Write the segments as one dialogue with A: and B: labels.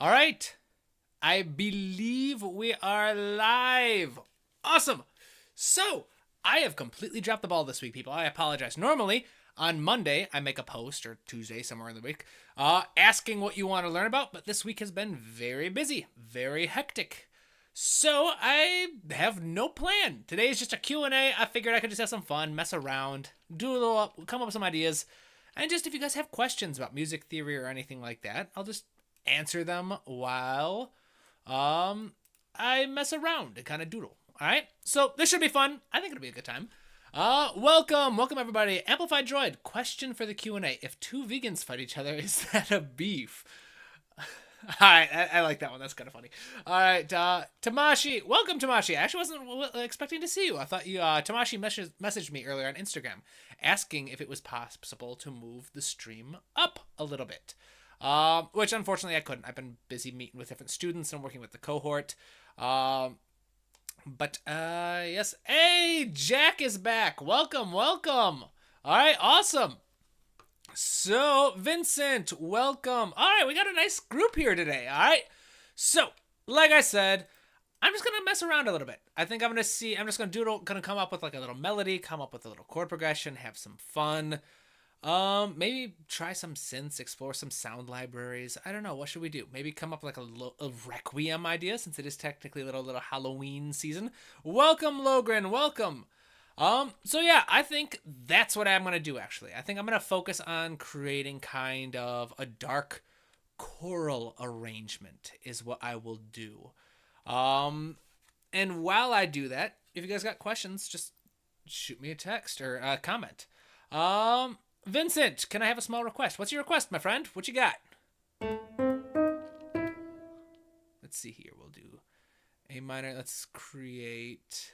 A: All right. I believe we are live. Awesome. So, I have completely dropped the ball this week, people. I apologize. Normally, on Monday, I make a post, or Tuesday, somewhere in the week, asking what you want to learn about, but this week has been very busy, very hectic. So, I have no plan. Today is just a Q&A. I figured I could just have some fun, mess around, do a little, come up with some ideas. And just if you guys have questions about music theory or anything like that, I'll just answer them while I mess around and kind of doodle. All right, so this should be fun. I think it'll be a good time. Welcome everybody. Amplified Droid. Question for the Q&A: if two vegans fight each other, is that a beef? I like that one. That's kind of funny. All right, Tamashi. Welcome, Tamashi. I actually wasn't expecting to see you. I thought you, Tamashi messaged me earlier on Instagram asking if it was possible to move the stream up a little bit. Which unfortunately I couldn't. I've been busy meeting with different students and working with the cohort. Yes. Hey, Jack is back. Welcome. All right, awesome. So, Vincent, welcome. All right, we got a nice group here today. All right. So, like I said, I'm just gonna mess around a little bit. I think I'm just gonna come up with like a little melody, come up with a little chord progression, have some fun. Maybe try some synths, explore some sound libraries. I don't know. What should we do? Maybe come up with like a requiem idea, since it is technically a little Halloween season. Welcome, Logren. Welcome. So yeah, I think that's what I'm gonna do. Actually, I think I'm gonna focus on creating kind of a dark choral arrangement is what I will do. And while I do that, if you guys got questions, just shoot me a text or a comment. Vincent, can I have a small request? What's your request, my friend? What you got? Let's see here. We'll do A minor. Let's create.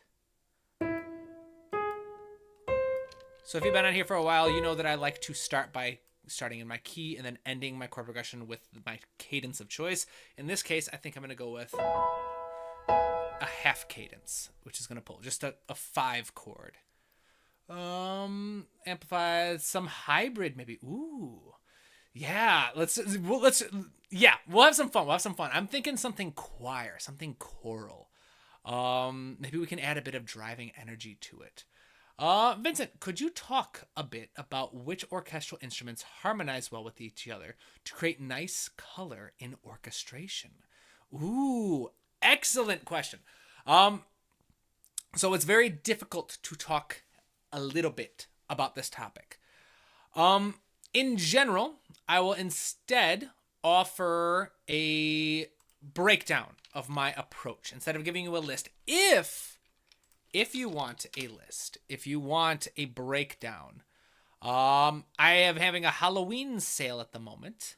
A: So if you've been on here for a while, you know that I like to start by starting in my key and then ending my chord progression with my cadence of choice. In this case, I think I'm going to go with a half cadence, which is going to pull just a 5 chord. Amplify some hybrid maybe. Ooh, yeah. We'll have some fun. I'm thinking something choir, something choral. Maybe we can add a bit of driving energy to it. Vincent, could you talk a bit about which orchestral instruments harmonize well with each other to create nice color in orchestration? Ooh, excellent question. So it's very difficult to talk a little bit about this topic. In general, I will instead offer a breakdown of my approach instead of giving you a list. If you want a list, if you want a breakdown, I am having a Halloween sale at the moment.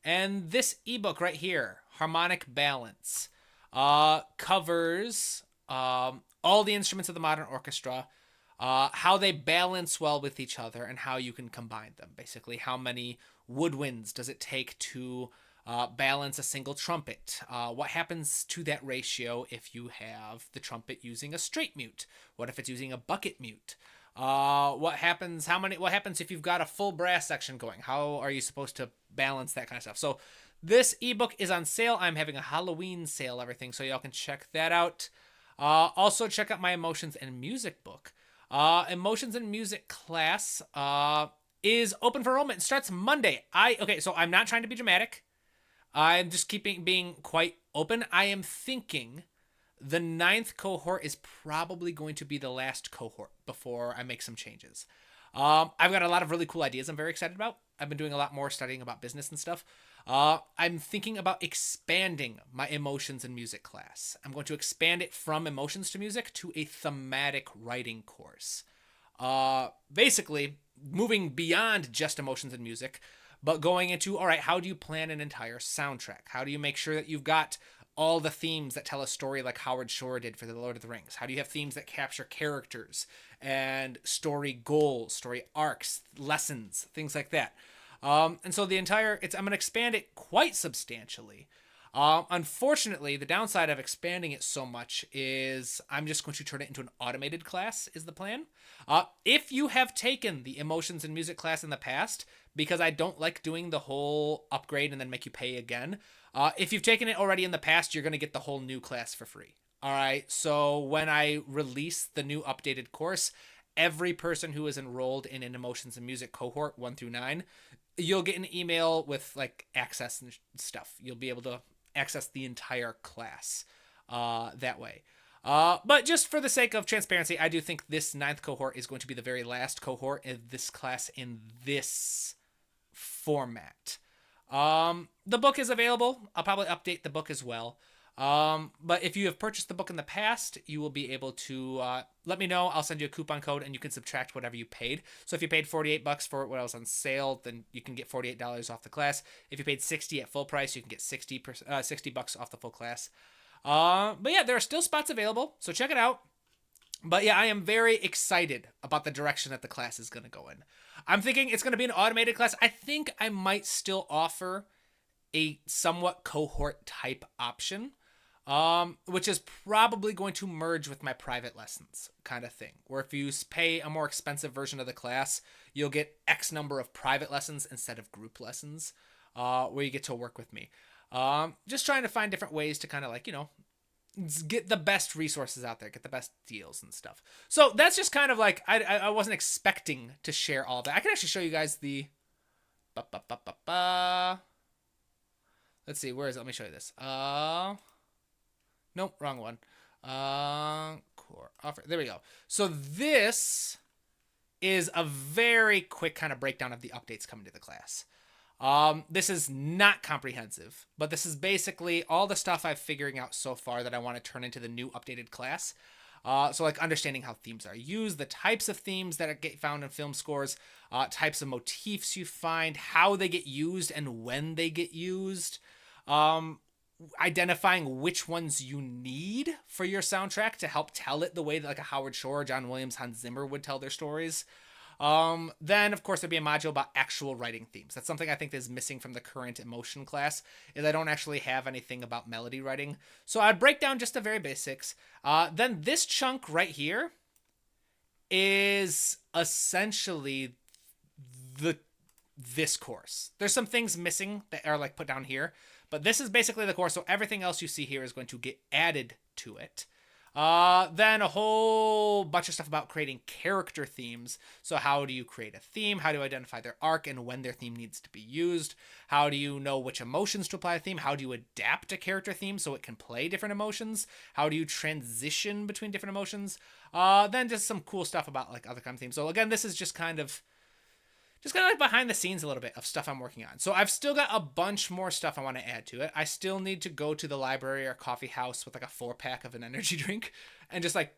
A: And this ebook right here, Harmonic Balance, covers all the instruments of the modern orchestra, how they balance well with each other, and how you can combine them. Basically, how many woodwinds does it take to balance a single trumpet? What happens to that ratio if you have the trumpet using a straight mute? What if it's using a bucket mute? What happens if you've got a full brass section going? How are you supposed to balance that kind of stuff? So this ebook is on sale. I'm having a Halloween sale, everything, so y'all can check that out. Also check out my Emotions and Music book. Emotions and Music class is open for enrollment. It starts Monday. So I'm not trying to be dramatic. I'm just being quite open. I am thinking the 9th cohort is probably going to be the last cohort before I make some changes. I've got a lot of really cool ideas I'm very excited about. I've been doing a lot more studying about business and stuff. I'm thinking about expanding my Emotions and Music class. I'm going to expand it from Emotions to Music to a thematic writing course. Basically, moving beyond just Emotions and Music, but going into, all right, how do you plan an entire soundtrack? How do you make sure that you've got all the themes that tell a story like Howard Shore did for The Lord of the Rings? How do you have themes that capture characters and story goals, story arcs, lessons, things like that? And so I'm going to expand it quite substantially. Unfortunately, the downside of expanding it so much is I'm just going to turn it into an automated class, is the plan. If you have taken the emotions and music class in the past, because I don't like doing the whole upgrade and then make you pay again, if you've taken it already in the past, you're going to get the whole new class for free. All right, so when I release the new updated course, every person who is enrolled in an emotions and music cohort 1 through 9, you'll get an email with like access and stuff. You'll be able to access the entire class that way. But just for the sake of transparency, I do think this 9th cohort is going to be the very last cohort in this class in this format. The book is available. I'll probably update the book as well. But if you have purchased the book in the past, you will be able to let me know. I'll send you a coupon code and you can subtract whatever you paid. So if you paid $48 for it when I was on sale, then you can get $48 off the class. If you paid $60 at full price, you can get $60 off the full class. But yeah, there are still spots available, so check it out. But yeah, I am very excited about the direction that the class is going to go in. I'm thinking it's going to be an automated class. I think I might still offer a somewhat cohort type option, which is probably going to merge with my private lessons kind of thing, where if you pay a more expensive version of the class, you'll get X number of private lessons instead of group lessons, where you get to work with me. Just trying to find different ways to kind of like, get the best resources out there, get the best deals and stuff. So that's just kind of like, I wasn't expecting to share all that. I can actually show you guys the, let's see, where is it? Let me show you this. Nope, wrong one. Core offer. There we go. So this is a very quick kind of breakdown of the updates coming to the class. This is not comprehensive, but this is basically all the stuff I'm figuring out so far that I want to turn into the new updated class. So like understanding how themes are used, the types of themes that get found in film scores, types of motifs you find, how they get used and when they get used, identifying which ones you need for your soundtrack to help tell it the way that like a Howard Shore, John Williams, Hans Zimmer would tell their stories. Then of course there'd be a module about actual writing themes. That's something I think is missing from the current emotion class, is I don't actually have anything about melody writing. So I'd break down just the very basics. Then this chunk right here is essentially this course. There's some things missing that are like put down here, but this is basically the course. So everything else you see here is going to get added to it. Then a whole bunch of stuff about creating character themes. So how do you create a theme? How do you identify their arc and when their theme needs to be used? How do you know which emotions to apply a theme? How do you adapt a character theme so it can play different emotions? How do you transition between different emotions? Then just some cool stuff about like other kind of themes. So again, this is just kind of like behind the scenes a little bit of stuff I'm working on. So I've still got a bunch more stuff I want to add to it. I still need to go to the library or coffee house with like a 4-pack of an energy drink and just like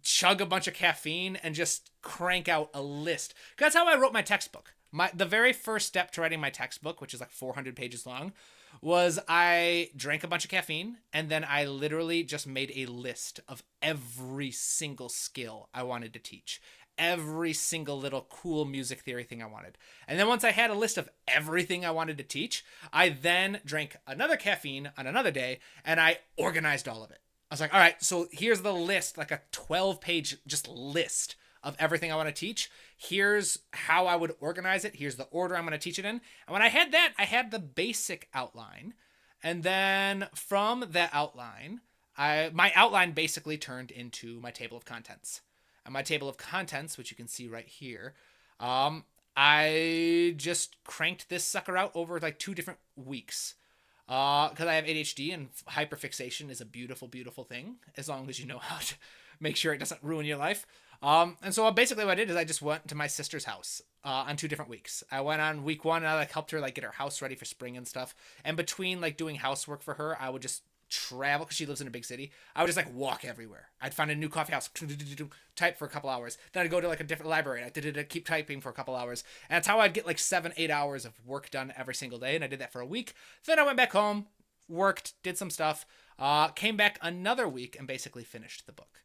A: chug a bunch of caffeine and just crank out a list. That's how I wrote my textbook. The very first step to writing my textbook, which is like 400 pages long, was I drank a bunch of caffeine and then I literally just made a list of every single skill I wanted to teach. Every single little cool music theory thing I wanted. And then once I had a list of everything I wanted to teach, I then drank another caffeine on another day and I organized all of it. I was like, all right, so here's the list, like a 12-page just list of everything I want to teach. Here's how I would organize it. Here's the order I'm going to teach it in. And when I had that, I had the basic outline. And then from that outline, my outline basically turned into my table of contents. And my table of contents, which you can see right here, I just cranked this sucker out over like 2 different weeks. Because I have ADHD and hyperfixation is a beautiful, beautiful thing, as long as you know how to make sure it doesn't ruin your life. And so basically what I did is I just went to my sister's house on 2 different weeks. I went on week 1 and I like helped her like get her house ready for spring and stuff. And between like doing housework for her, I would just travel because she lives in a big city. I would just like walk everywhere. I'd find a new coffee house, type for a couple hours. Then I'd go to like a different library. I'd keep typing for a couple hours. And that's how I'd get like 7-8 hours of work done every single day. And I did that for a week. Then I went back home, worked, did some stuff, came back another week and basically finished the book.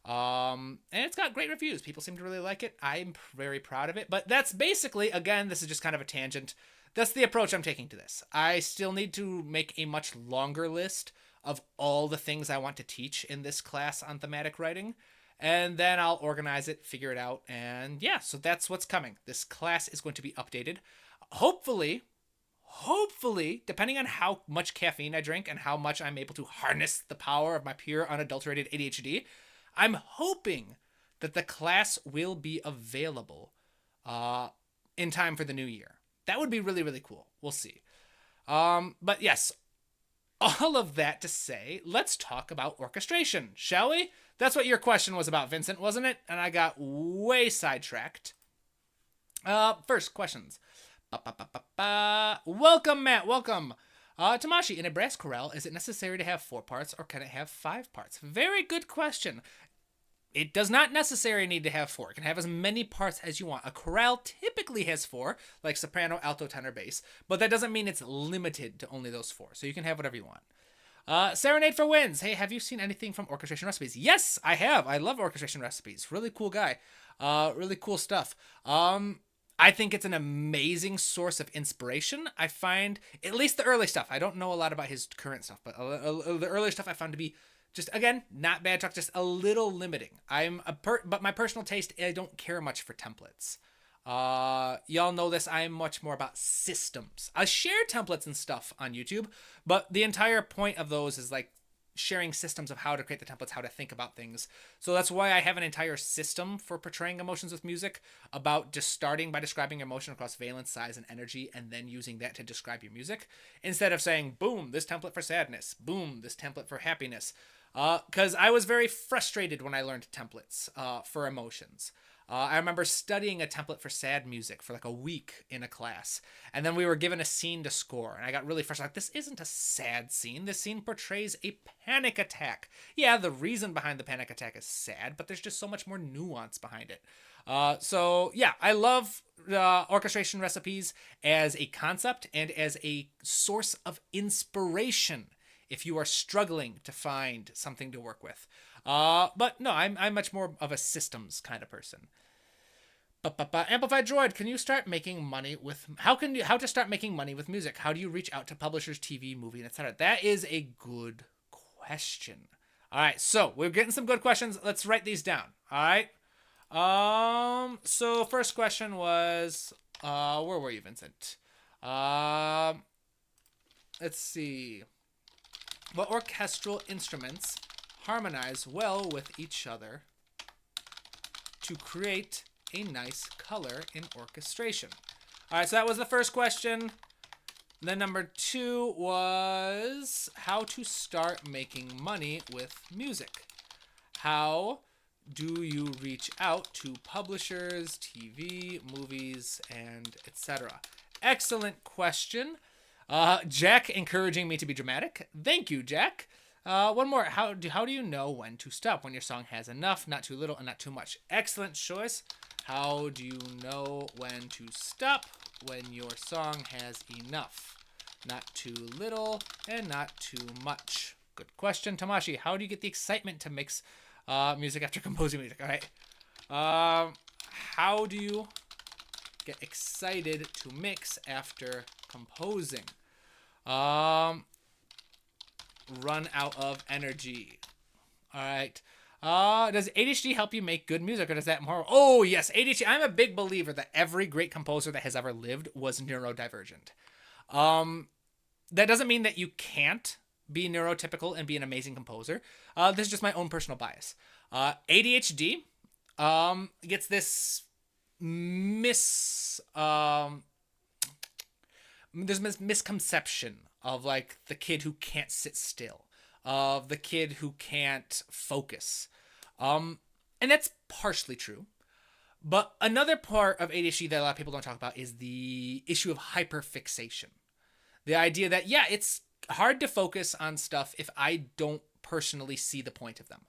A: And it's got great reviews. People seem to really like it. I'm very proud of it. But that's basically, again, this is just kind of a tangent. that's the approach I'm taking to this. I still need to make a much longer list of all the things I want to teach in this class on thematic writing. And then I'll organize it, figure it out. And yeah, so that's what's coming. This class is going to be updated. Hopefully, depending on how much caffeine I drink and how much I'm able to harness the power of my pure, unadulterated ADHD, I'm hoping that the class will be available in time for the new year. That would be really, really cool. We'll see. But yes, all of that to say, let's talk about orchestration, shall we? That's what your question was about, Vincent, wasn't it? And I got way sidetracked. First questions. Welcome, Matt. Welcome. Tamashi, in a brass chorale, is it necessary to have 4 parts or can it have 5 parts? Very good question. It does not necessarily need to have 4. It can have as many parts as you want. A chorale typically has 4, like soprano, alto, tenor, bass, but that doesn't mean it's limited to only those 4. So you can have whatever you want. Serenade for Wins. Hey, have you seen anything from Orchestration Recipes? Yes, I have. I love Orchestration Recipes. Really cool guy. Really cool stuff. I think it's an amazing source of inspiration. I find, at least the early stuff, I don't know a lot about his current stuff, but the early stuff I found to be just, again, not bad talk, just a little limiting. But my personal taste, I don't care much for templates. Y'all know this, I'm much more about systems. I share templates and stuff on YouTube, but the entire point of those is like sharing systems of how to create the templates, how to think about things. So that's why I have an entire system for portraying emotions with music, about just starting by describing emotion across valence, size, and energy, and then using that to describe your music, instead of saying, boom, this template for sadness, boom, this template for happiness. Because I was very frustrated when I learned templates for emotions. I remember studying a template for sad music for like a week in a class, and then we were given a scene to score, and I got really frustrated. Like, this isn't a sad scene. This scene portrays a panic attack. Yeah, the reason behind the panic attack is sad, but there's just so much more nuance behind it. So yeah, I love orchestration recipes as a concept and as a source of inspiration if you are struggling to find something to work with. But no, I'm much more of a systems kind of person. Amplified Droid, can you start making money with, how to start making money with music? How do you reach out to publishers, TV, movie, etc.? That is a good question. All right, so we're getting some good questions. Let's write these down. All right. So first question was, where were you, Vincent? Let's see. What orchestral instruments harmonize well with each other to create a nice color in orchestration? All right, so that was the first question. Then number 2 was how to start making money with music. How do you reach out to publishers, TV, movies, and etc.? Excellent question. Jack encouraging me to be dramatic. Thank you, Jack. One more. How do you know when to stop? When your song has enough, not too little, and not too much. Excellent choice. How do you know when to stop? When your song has enough, not too little, and not too much. Good question, Tamashi. How do you get the excitement to mix music after composing music? All right. How do you get excited to mix after composing? Run out of energy. All right. Does ADHD help you make good music, or does that more? Oh, yes, ADHD. I'm a big believer that every great composer that has ever lived was neurodivergent. That doesn't mean that you can't be neurotypical and be an amazing composer. This is just my own personal bias. ADHD gets this there's misconception of like the kid who can't sit still, of the kid who can't focus. And that's partially true. But another part of ADHD that a lot of people don't talk about is the issue of hyperfixation. The idea that, yeah, it's hard to focus on stuff if I don't personally see the point of them.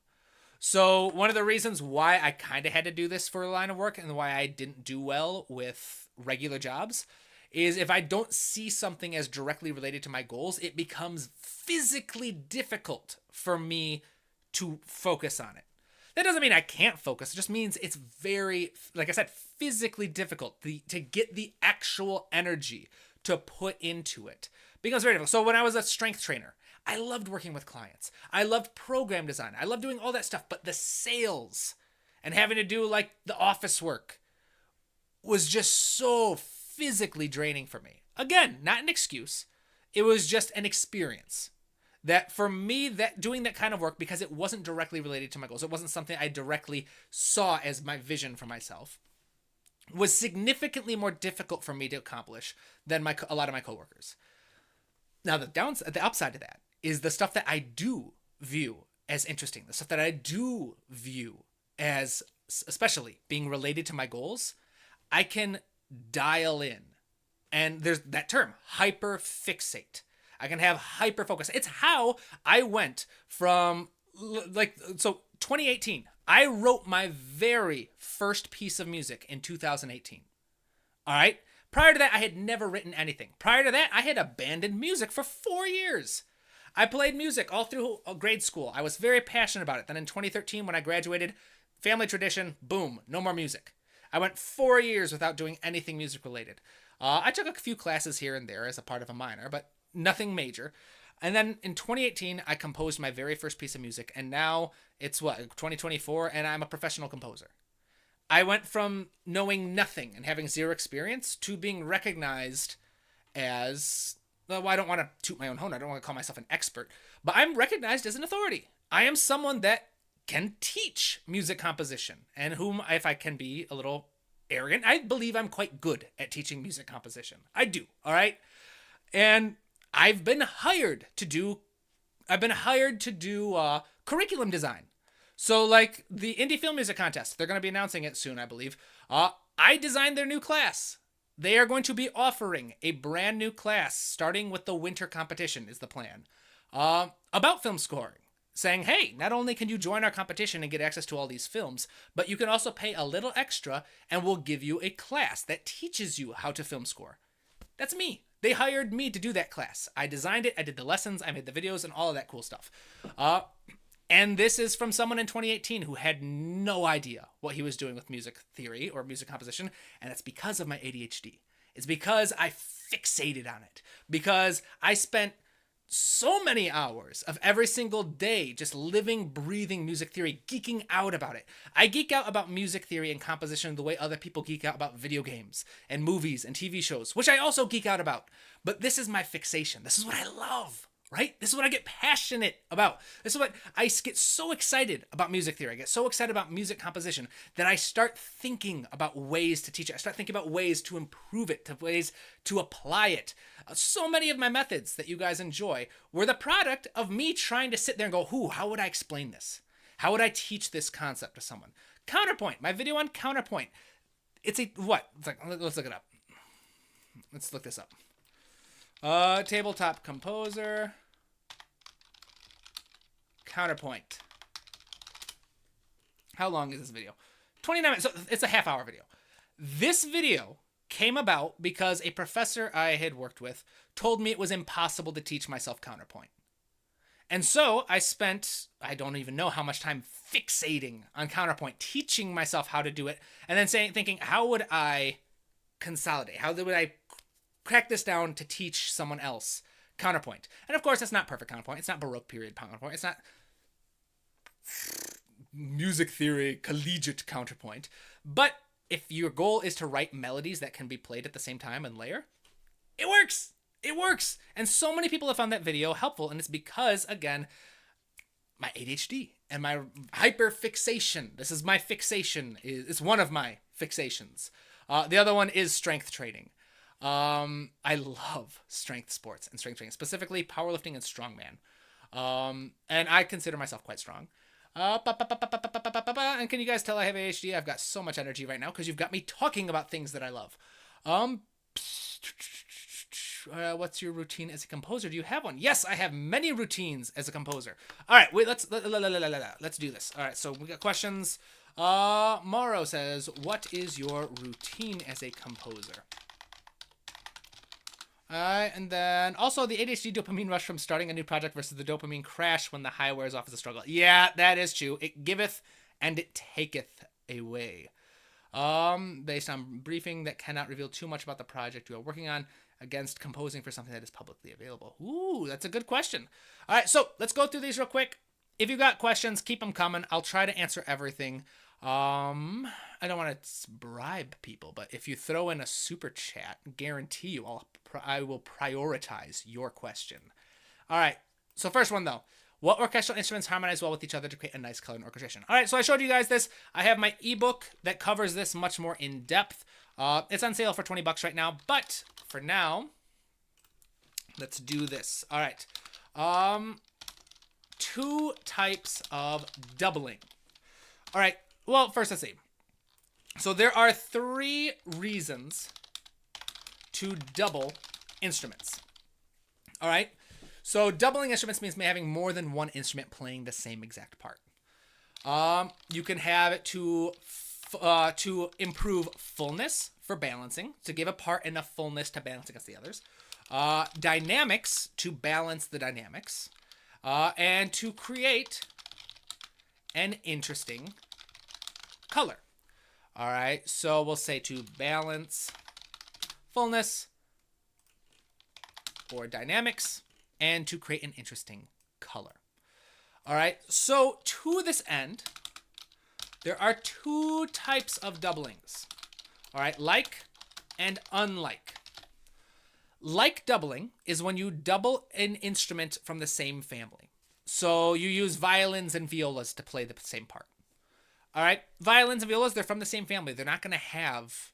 A: So one of the reasons why I kind of had to do this for a line of work and why I didn't do well with regular jobs is if I don't see something as directly related to my goals, it becomes physically difficult for me to focus on it. That doesn't mean I can't focus. It just means it's very, like I said, physically difficult to get the actual energy to put into it becomes very difficult. So when I was a strength trainer, I loved working with clients. I loved program design. I loved doing all that stuff. But the sales and having to do like the office work was just so physically draining for me. Again, not an excuse. It was just an experience. That for me, that doing that kind of work, because it wasn't directly related to my goals, it wasn't something I directly saw as my vision for myself, was significantly more difficult for me to accomplish than a lot of my coworkers. Now, the upside of that is the stuff that I do view as interesting, the stuff that I do view as especially being related to my goals, I can dial in. And there's that term, hyperfixate. I can have hyper focus. It's how I went from 2018. I wrote my very first piece of music in 2018. All right. Prior to that, I had never written anything. Prior to that, I had abandoned music for 4 years. I played music all through grade school. I was very passionate about it. Then in 2013, when I graduated, family tradition, boom, no more music. I went 4 years without doing anything music related. I took a few classes here and there as a part of a minor, but nothing major. And then in 2018, I composed my very first piece of music. And now it's 2024, and I'm a professional composer. I went from knowing nothing and having zero experience to being recognized as, well, I don't want to toot my own horn. I don't want to call myself an expert, but I'm recognized as an authority. I am someone that can teach music composition, and whom, if I can be a little arrogant, I believe I'm quite good at teaching music composition. I do. All right. And I've been hired to do curriculum design. So like the Indie Film Music Contest, they're going to be announcing it soon, I believe. I designed their new class. They are going to be offering a brand new class starting with the winter competition is the plan, about film scoring. Saying, hey, not only can you join our competition and get access to all these films, but you can also pay a little extra and we'll give you a class that teaches you how to film score. That's me. They hired me to do that class. I designed it, I did the lessons, I made the videos, and all of that cool stuff. And this is from someone in 2018 who had no idea what he was doing with music theory or music composition, and it's because of my ADHD. It's because I fixated on it. Because I spent so many hours of every single day just living, breathing music theory, geeking out about it. I geek out about music theory and composition the way other people geek out about video games and movies and TV shows, which I also geek out about. But this is my fixation. This is what I love, right? This is what I get passionate about. This is what I get so excited about music theory. I get so excited about music composition that I start thinking about ways to teach it. I start thinking about ways to improve it, to ways to apply it. So many of my methods that you guys enjoy were the product of me trying to sit there and go, how would I explain this? How would I teach this concept to someone? Counterpoint, my video on counterpoint. It's let's look it up. Let's look this up. Tabletop composer. Counterpoint. How long is this video? 29 minutes. So it's a half-hour video. This video came about because a professor I had worked with told me it was impossible to teach myself counterpoint. And so I spent, I don't even know how much time fixating on counterpoint, teaching myself how to do it, and then thinking, how would I consolidate? How would I crack this down to teach someone else counterpoint? And of course, it's not perfect counterpoint. It's not Baroque period counterpoint. It's not music theory, collegiate counterpoint. But if your goal is to write melodies that can be played at the same time and layer, it works. It works. And so many people have found that video helpful. And it's because, again, my ADHD and my hyperfixation. This is my fixation. It's one of my fixations. The other one is strength training. I love strength sports and strength training, specifically powerlifting and strongman. And I consider myself quite strong. And can you guys tell I have ADHD? I've got so much energy right now because you've got me talking about things that I love. What's your routine as a composer? Do you have one? Yes, I have many routines as a composer. All right, wait, let's do this. All right, so we got questions. Mauro says, what is your routine as a composer? And then also the ADHD dopamine rush from starting a new project versus the dopamine crash when the high wears off is a struggle. Yeah, that is true. It giveth and it taketh away. Based on briefing that cannot reveal too much about the project you are working on, against composing for something that is publicly available? Ooh, that's a good question. All right, so let's go through these real quick. If you got questions, keep them coming. I'll try to answer everything. I don't want to bribe people, but if you throw in a super chat, guarantee you I will prioritize your question. All right, so first one though. What orchestral instruments harmonize well with each other to create a nice color and orchestration? All right, so I showed you guys this. I have my ebook that covers this much more in depth. It's on sale for $20 right now, but for now, let's do this. All right. 2 types of doubling. All right, well, first let's see. So there are 3 reasons to double instruments. All right, so doubling instruments means having more than one instrument playing the same exact part. You can have it to improve fullness for balancing, to give a part enough fullness to balance against the others. Dynamics, to balance the dynamics. And to create an interesting color. All right, so we'll say to balance fullness or dynamics and to create an interesting color. All right, so to this end, there are 2 types of doublings. All right, like and unlike. Like doubling is when you double an instrument from the same family. So you use violins and violas to play the same part. All right, violins and violas, they're from the same family. They're not going to have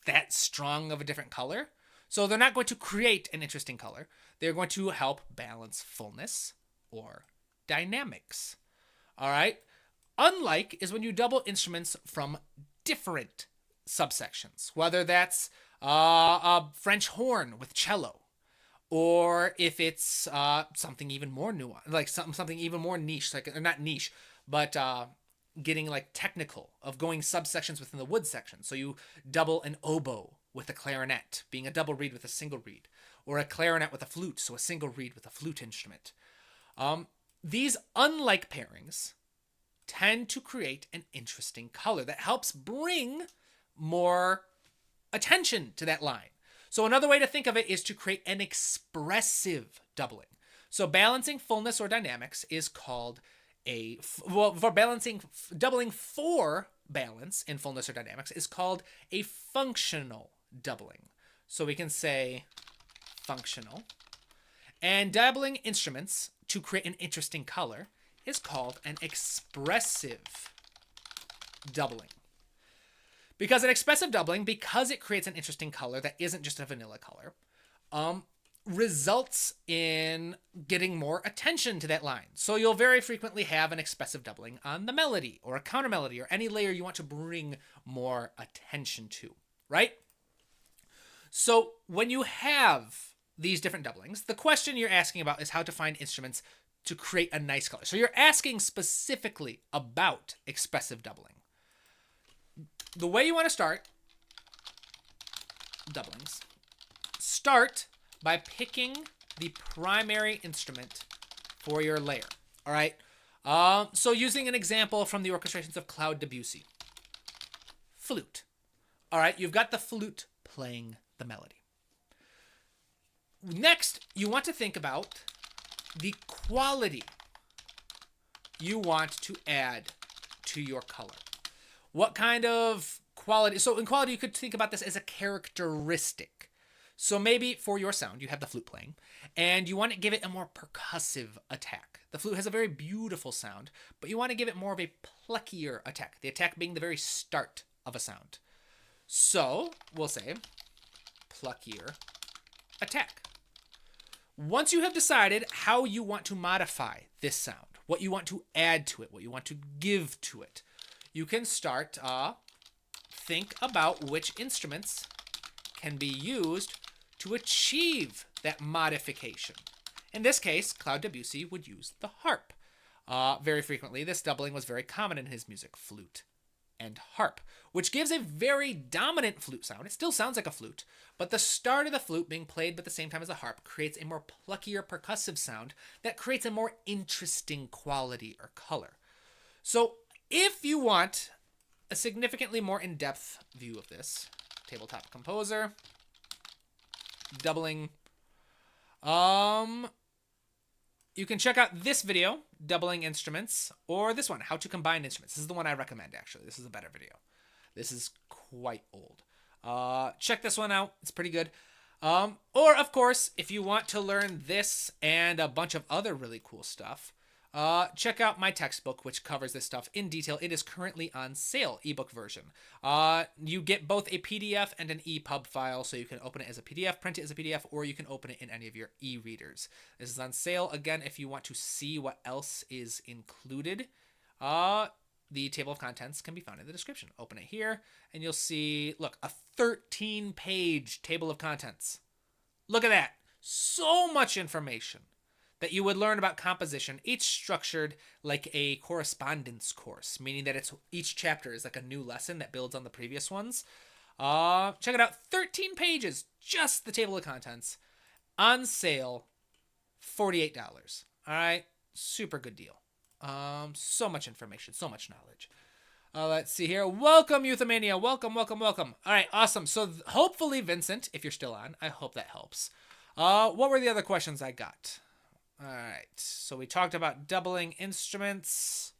A: that strong of a different color. So they're not going to create an interesting color. They're going to help balance fullness or dynamics. All right, unlike is when you double instruments from different subsections, whether that's a French horn with cello, or if it's something even more nuanced, like something even more niche, like not niche, but getting like technical, of going subsections within the wood section. So you double an oboe with a clarinet, being a double reed with a single reed, or a clarinet with a flute, so a single reed with a flute instrument. These unlike pairings tend to create an interesting color that helps bring more attention to that line. So another way to think of it is to create an expressive doubling. So balancing fullness or dynamics is called doubling for balance in fullness or dynamics is called a functional doubling. So we can say functional. And doubling instruments to create an interesting color is called an expressive doubling. Because an expressive doubling, because it creates an interesting color that isn't just a vanilla color, results in getting more attention to that line. So you'll very frequently have an expressive doubling on the melody or a counter melody or any layer you want to bring more attention to, right? So when you have these different doublings, the question you're asking about is how to find instruments to create a nice color. So you're asking specifically about expressive doubling. The way you want to start doublings, start by picking the primary instrument for your layer. All right. So using an example from the orchestrations of Claude Debussy, flute. All right. You've got the flute playing the melody. Next, you want to think about the quality you want to add to your color. What kind of quality? So in quality, you could think about this as a characteristic. So maybe for your sound, you have the flute playing, and you want to give it a more percussive attack. The flute has a very beautiful sound, but you want to give it more of a pluckier attack, the attack being the very start of a sound. So we'll say pluckier attack. Once you have decided how you want to modify this sound, what you want to add to it, what you want to give to it, you can start think about which instruments can be used to achieve that modification. In this case, Claude Debussy would use the harp. Very frequently, this doubling was very common in his music, flute and harp, which gives a very dominant flute sound. It still sounds like a flute, but the start of the flute being played at the same time as the harp creates a more pluckier percussive sound that creates a more interesting quality or color. So if you want a significantly more in-depth view of this, Tabletop Composer, doubling. Um, you can check out this video, doubling instruments, or this one, how to combine instruments. This is the one I recommend, actually. This is a better video. This is quite old. Check this one out. It's pretty good. Or, of course, if you want to learn this and a bunch of other really cool stuff, check out my textbook, which covers this stuff in detail. It is currently on sale, ebook version. You get both a PDF and an EPUB file, so you can open it as a PDF, print it as a PDF, or you can open it in any of your e-readers. This is on sale. Again, if you want to see what else is included, the table of contents can be found in the description. Open it here, and you'll see, look, a 13-page table of contents. Look at that. So much information that you would learn about composition, each structured like a correspondence course, meaning that each chapter is like a new lesson that builds on the previous ones. Check it out. 13 pages, just the table of contents. On sale, $48. All right, super good deal. So much information, so much knowledge. Let's see here. Welcome, Euthymania. Welcome, welcome, welcome. All right, awesome. So hopefully, Vincent, if you're still on, I hope that helps. What were the other questions I got? All right, so we talked about doubling instruments.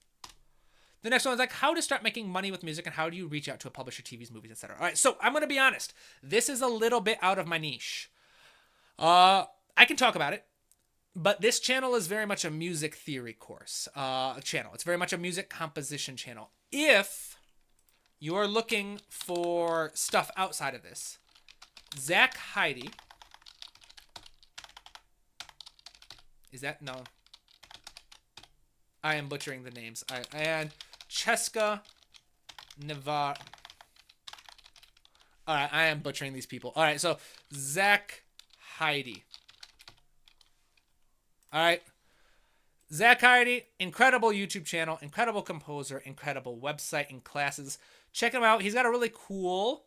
A: The next one is like how to start making money with music and how do you reach out to a publisher, TVs, movies, etc. All right, so I'm going to be honest. This is a little bit out of my niche. I can talk about it. But this channel is very much a music theory course channel. It's very much a music composition channel. If you're looking for stuff outside of this, Zach Heidi. Is that? No. I am butchering the names. And Cheska Navar. All right, I am butchering these people. All right, so Zach Heidi. All right. Zach Heidi, incredible YouTube channel, incredible composer, incredible website and classes. Check him out. He's got a really cool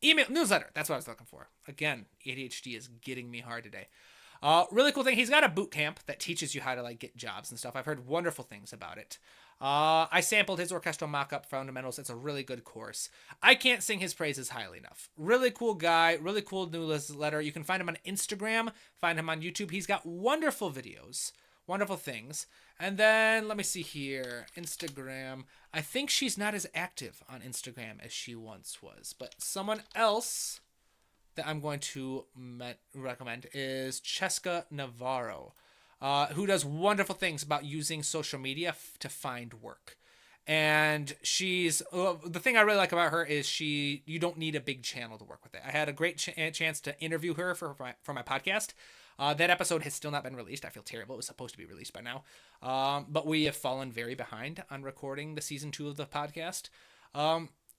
A: email newsletter. That's what I was looking for. Again, ADHD is getting me hard today. Really cool thing. He's got a boot camp that teaches you how to like get jobs and stuff. I've heard wonderful things about it. I sampled his orchestral mock-up fundamentals. It's a really good course. I can't sing his praises highly enough. Really cool guy, really cool newsletter. You can find him on Instagram, find him on YouTube. He's got wonderful videos, wonderful things. And then let me see here, Instagram. I think she's not as active on Instagram as she once was, but someone else that I'm going to recommend is Cheska Navarro. Who does wonderful things about using social media to find work. And she's the thing I really like about her is you don't need a big channel to work with it. I had a great chance to interview her for my podcast. That episode has still not been released. I feel terrible. It was supposed to be released by now. But we have fallen very behind on recording the season 2 of the podcast.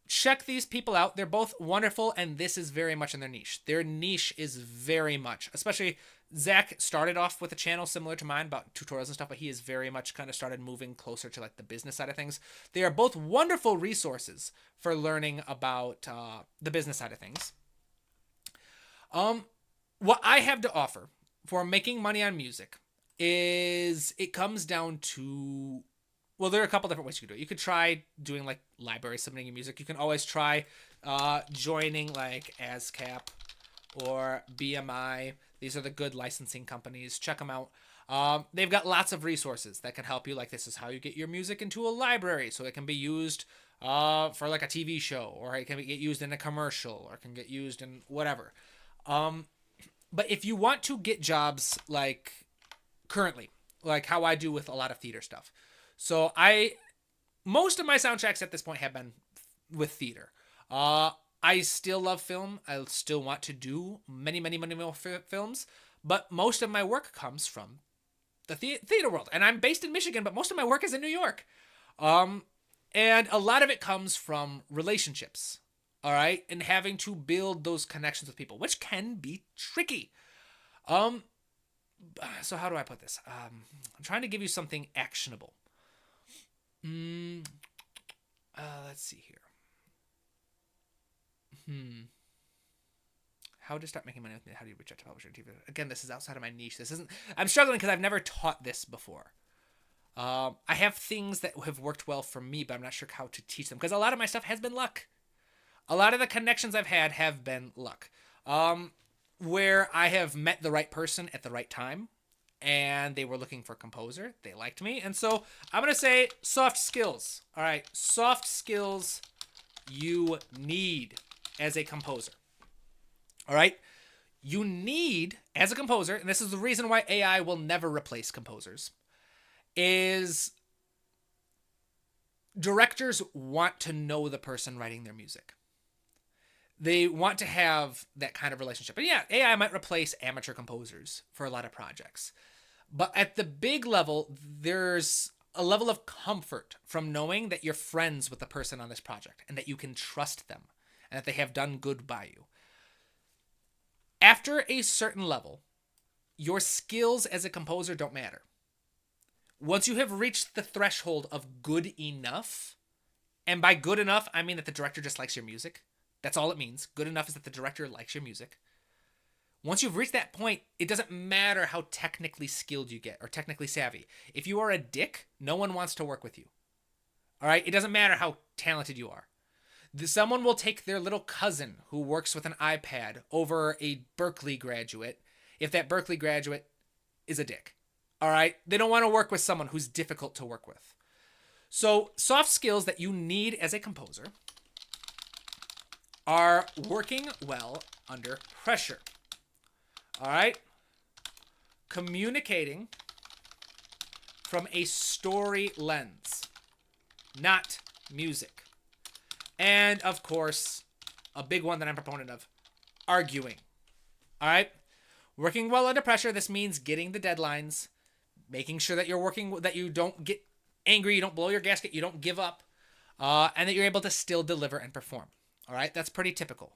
A: Check these people out. They're both wonderful, and this is very much in their niche. Their niche is very much, especially Zach started off with a channel similar to mine about tutorials and stuff, but he is very much kind of started moving closer to like the business side of things. They are both wonderful resources for learning about the business side of things. What I have to offer for making money on music is it comes down to, well, there are a couple different ways you could do it. You could try doing like library submitting your music. You can always try joining like ASCAP or BMI. These are the good licensing companies. Check them out. They've got lots of resources that can help you. Like this is how you get your music into a library so it can be used for like a TV show, or it can get used in a commercial, or it can get used in whatever. But if you want to get jobs like currently, like how I do with a lot of theater stuff. So most of my soundtracks at this point have been with theater. I still love film. I still want to do many, many, many more films. But most of my work comes from the theater world. And I'm based in Michigan, but most of my work is in New York. And a lot of it comes from relationships. All right? And having to build those connections with people, which can be tricky. So how do I put this? I'm trying to give you something actionable. Let's see here. How to start making money with me? How do you reach out to publisher TV? Again, this is outside of my niche. I'm struggling because I've never taught this before. I have things that have worked well for me, but I'm not sure how to teach them because a lot of my stuff has been luck. A lot of the connections I've had have been luck. Where I have met the right person at the right time and they were looking for a composer. They liked me. And so I'm going to say soft skills. All right. Soft skills you need as a composer. All right. You need, as a composer, and this is the reason why AI will never replace composers, is directors want to know the person writing their music. They want to have that kind of relationship. And yeah, AI might replace amateur composers for a lot of projects. But at the big level, there's a level of comfort from knowing that you're friends with the person on this project and that you can trust them and that they have done good by you. After a certain level, your skills as a composer don't matter. Once you have reached the threshold of good enough, and by good enough, I mean that the director just likes your music. That's all it means. Good enough is that the director likes your music. Once you've reached that point, it doesn't matter how technically skilled you get or technically savvy. If you are a dick, no one wants to work with you. All right? It doesn't matter how talented you are. Someone will take their little cousin who works with an iPad over a Berkeley graduate if that Berkeley graduate is a dick. All right? They don't want to work with someone who's difficult to work with. So, soft skills that you need as a composer are working well under pressure. All right? Communicating from a story lens, not music. And, of course, a big one that I'm a proponent of, arguing. All right? Working well under pressure, this means getting the deadlines, making sure that you're working, that you don't get angry, you don't blow your gasket, you don't give up, and that you're able to still deliver and perform. All right? That's pretty typical.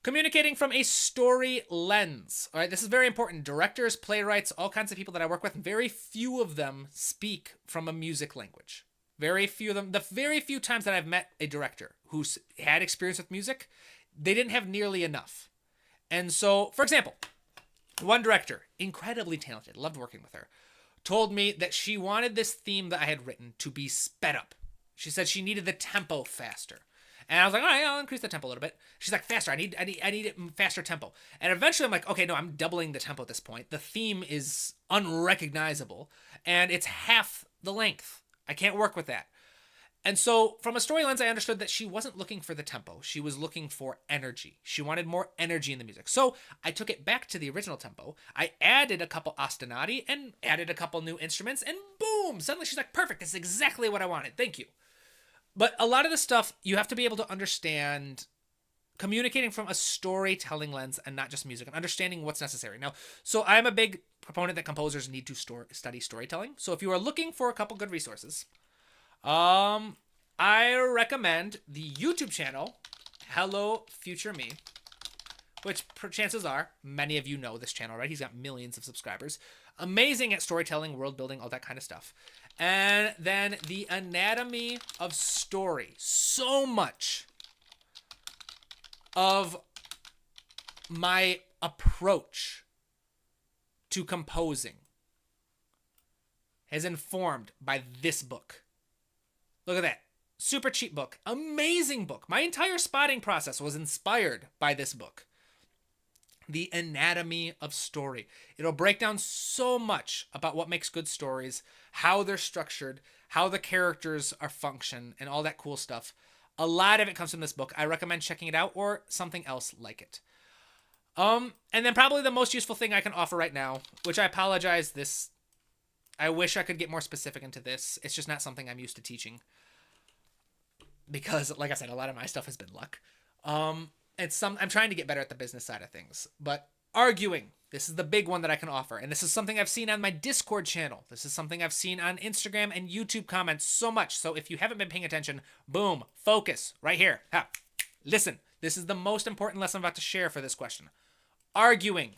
A: Communicating from a story lens. All right? This is very important. Directors, playwrights, all kinds of people that I work with, very few of them speak from a music language. Very few of them. The very few times that I've met a director who's had experience with music, they didn't have nearly enough. And so, for example, one director, incredibly talented, loved working with her, told me that she wanted this theme that I had written to be sped up. She said she needed the tempo faster. And I was like, all right, I'll increase the tempo a little bit. She's like, faster. I need it faster tempo. And eventually I'm like, okay, no, I'm doubling the tempo at this point. The theme is unrecognizable and it's half the length. I can't work with that. And so from a story lens, I understood that she wasn't looking for the tempo. She was looking for energy. She wanted more energy in the music. So I took it back to the original tempo. I added a couple ostinati and added a couple new instruments and boom, suddenly she's like, perfect. This is exactly what I wanted. Thank you. But a lot of the stuff you have to be able to understand communicating from a storytelling lens and not just music and understanding what's necessary. Now, so I'm a big proponent that composers need to study storytelling. So if you are looking for a couple good resources, I recommend the YouTube channel, Hello Future Me, which chances are many of you know this channel, right? He's got millions of subscribers. Amazing at storytelling, world building, all that kind of stuff. And then The Anatomy of Story. So much of my approach to composing is informed by this book. Look at that. Super cheap book. Amazing book. My entire spotting process was inspired by this book. The Anatomy of Story. It'll break down so much about what makes good stories, how they're structured, how the characters are function, and all that cool stuff. A lot of it comes from this book. I recommend checking it out or something else like it. And then probably the most useful thing I can offer right now, which I apologize, I wish I could get more specific into this. It's just not something I'm used to teaching. Because, like I said, a lot of my stuff has been luck. I'm trying to get better at the business side of things. But arguing, this is the big one that I can offer. And this is something I've seen on my Discord channel. This is something I've seen on Instagram and YouTube comments so much. So if you haven't been paying attention, boom, focus right here. Listen, this is the most important lesson I'm about to share for this question. Arguing.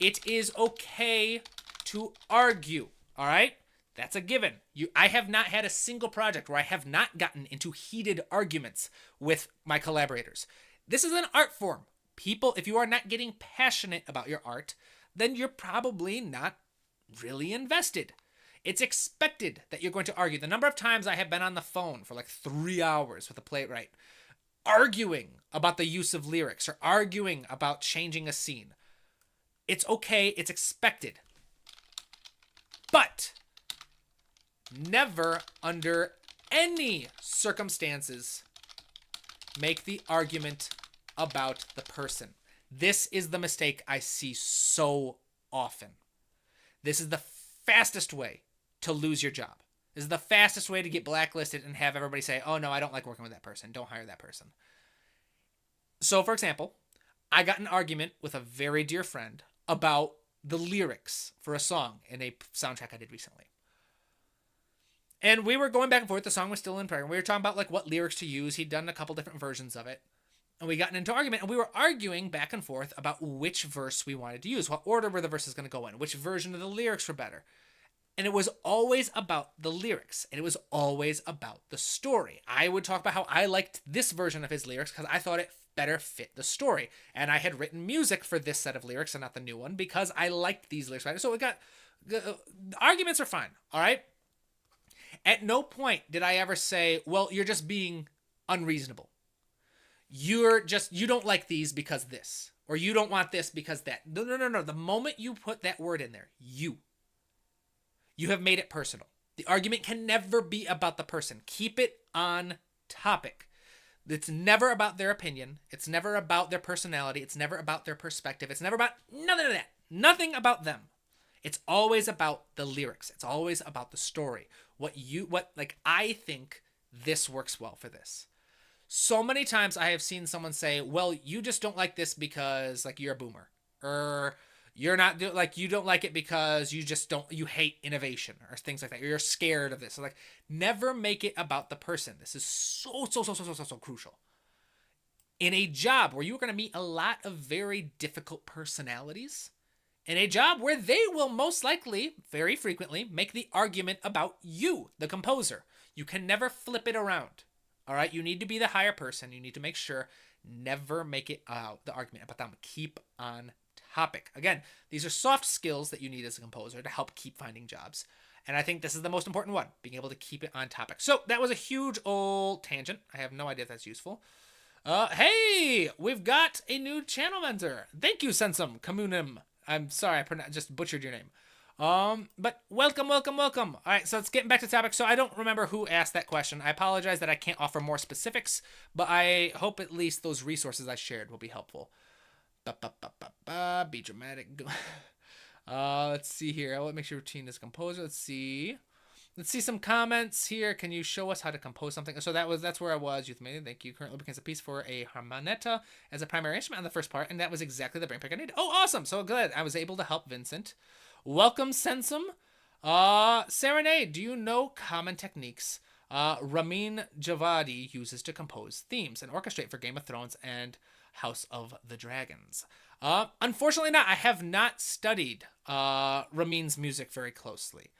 A: It is okay to argue. All right? That's a given. I have not had a single project where I have not gotten into heated arguments with my collaborators. This is an art form. People, if you are not getting passionate about your art, then you're probably not really invested. It's expected that you're going to argue. The number of times I have been on the phone for like 3 hours with a playwright arguing about the use of lyrics or arguing about changing a scene. It's okay, it's expected. But never under any circumstances make the argument about the person. This is the mistake I see so often. This is the fastest way to lose your job. This is the fastest way to get blacklisted and have everybody say, oh no, I don't like working with that person. Don't hire that person. So, for example, I got in an argument with a very dear friend about the lyrics for a song in a soundtrack I did recently. And we were going back and forth. The song was still in progress. We were talking about like what lyrics to use. He'd done a couple different versions of it. And we got into an argument, and we were arguing back and forth about which verse we wanted to use, what order were the verses going to go in, which version of the lyrics were better. And it was always about the lyrics, and it was always about the story. I would talk about how I liked this version of his lyrics because I thought it better fit the story. And I had written music for this set of lyrics and not the new one because I liked these lyrics. So it got... arguments are fine, all right? At no point did I ever say, well, you're just being unreasonable. You don't like these because this, or you don't want this because that. No. The moment you put that word in there, you have made it personal. The argument can never be about the person. Keep it on topic. It's never about their opinion. It's never about their personality. It's never about their perspective. It's never about none of that. Nothing about them. It's always about the lyrics. It's always about the story. I think this works well for this. So many times I have seen someone say, well, you just don't like this because like you're a boomer, or you're not you don't like it because you hate innovation or things like that. Or you're scared of this. So like never make it about the person. This is so crucial. In a job where you're going to meet a lot of very difficult personalities, in a job where they will most likely, very frequently, make the argument about you, the composer. You can never flip it around. All right, you need to be the higher person. You need to make sure never make it the argument about them. Keep on topic. Again, these are soft skills that you need as a composer to help keep finding jobs. And I think this is the most important one, being able to keep it on topic. So that was a huge old tangent. I have no idea if that's useful. Hey, we've got a new channel mentor. Thank you, Sensum Kamunim. I'm sorry, I just butchered your name. But welcome. All right, so let's get back to topic. So I don't remember who asked that question. I apologize that I can't offer more specifics, but I hope at least those resources I shared will be helpful. Be dramatic. Let's see here. What makes your routine as a composer? Let's see some comments here. Can you show us how to compose something? So that's where I was. Youth Mania, thank you. Currently looking at a piece for a harmonetta as a primary instrument on the first part, and that was exactly the brain pick I needed. Oh, awesome! So glad I was able to help Vincent. Welcome, Sensum. Serenade, do you know common techniques Ramin Javadi uses to compose themes and orchestrate for Game of Thrones and House of the Dragons? Unfortunately not. I have not studied Ramin's music very closely.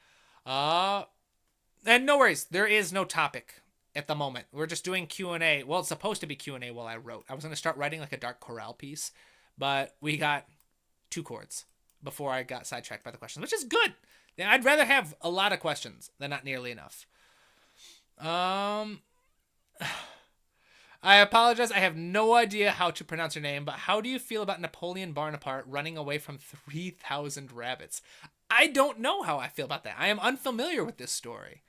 A: And no worries, there is no topic at the moment. We're just doing Q&A. Well, it's supposed to be Q&A while I wrote. I was going to start writing like a dark chorale piece, but we got 2 chords before I got sidetracked by the questions, which is good. I'd rather have a lot of questions than not nearly enough. I apologize. I have no idea how to pronounce your name, but how do you feel about Napoleon Bonaparte running away from 3,000 rabbits? I don't know how I feel about that. I am unfamiliar with this story.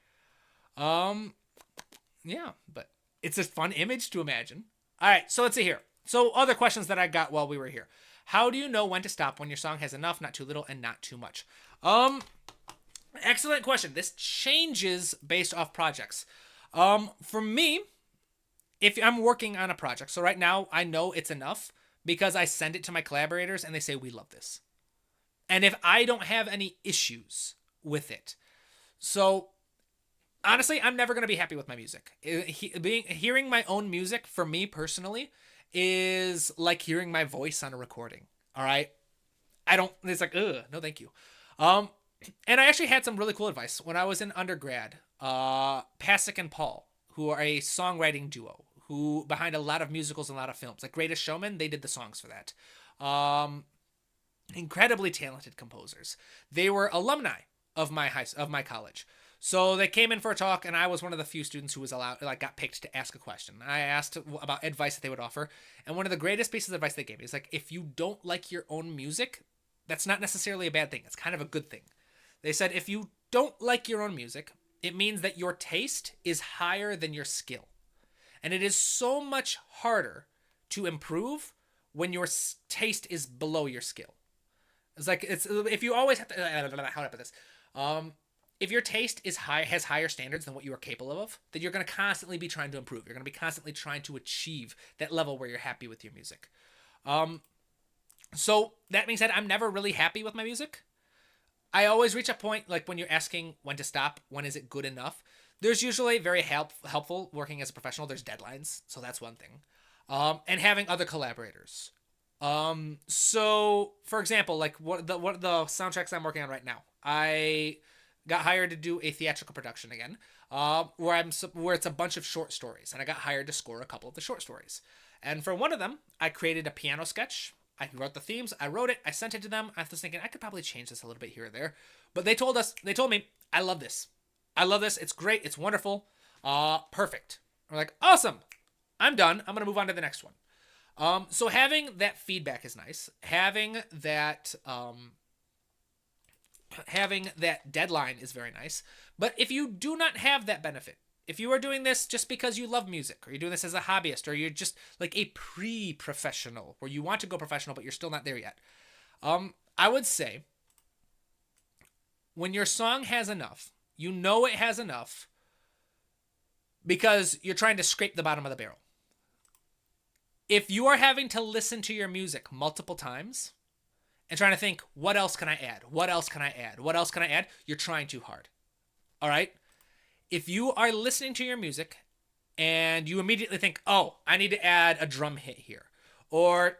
A: Yeah, but it's a fun image to imagine. All right, so let's see here. So other questions that I got while we were here. How do you know when to stop when your song has enough, not too little, and not too much? Excellent question. This changes based off projects. For me, if I'm working on a project, so right now I know it's enough because I send it to my collaborators and they say, we love this. And if I don't have any issues with it. So honestly, I'm never going to be happy with my music. Hearing my own music for me personally is like hearing my voice on a recording. All right. It's like, no, thank you. And I actually had some really cool advice when I was in undergrad. Pasek and Paul, who are a songwriting duo, who behind a lot of musicals and a lot of films, like Greatest Showman, they did the songs for that. Incredibly talented composers. They were alumni of my college. So they came in for a talk, and I was one of the few students who was allowed, like, got picked to ask a question. I asked about advice that they would offer, and one of the greatest pieces of advice they gave me is like, if you don't like your own music, that's not necessarily a bad thing. It's kind of a good thing. They said if you don't like your own music, it means that your taste is higher than your skill, and it is so much harder to improve when your taste is below your skill. It's like it's if you always have to how do I put this? If your taste has higher standards than what you are capable of, then you're going to constantly be trying to improve. You're going to be constantly trying to achieve that level where you're happy with your music. So that being said, I'm never really happy with my music. I always reach a point, like when you're asking when to stop, when is it good enough? There's usually very helpful working as a professional. There's deadlines, so that's one thing. And having other collaborators. So for example, like what the soundtracks I'm working on right now, I got hired to do a theatrical production again, where it's a bunch of short stories, and I got hired to score a couple of the short stories. And for one of them, I created a piano sketch. I wrote the themes, I wrote it, I sent it to them. I was thinking I could probably change this a little bit here or there, but they told me, I love this. It's great. It's wonderful. Perfect. I'm like, awesome. I'm done. I'm gonna move on to the next one. So having that feedback is nice. Having that deadline is very nice. But if you do not have that benefit, if you are doing this just because you love music, or you're doing this as a hobbyist, or you're just like a pre-professional, where you want to go professional but you're still not there yet, I would say when your song has enough, you know it has enough because you're trying to scrape the bottom of the barrel. If you are having to listen to your music multiple times and trying to think, what else can I add? What else can I add? What else can I add? You're trying too hard. All right? If you are listening to your music and you immediately think, oh, I need to add a drum hit here, or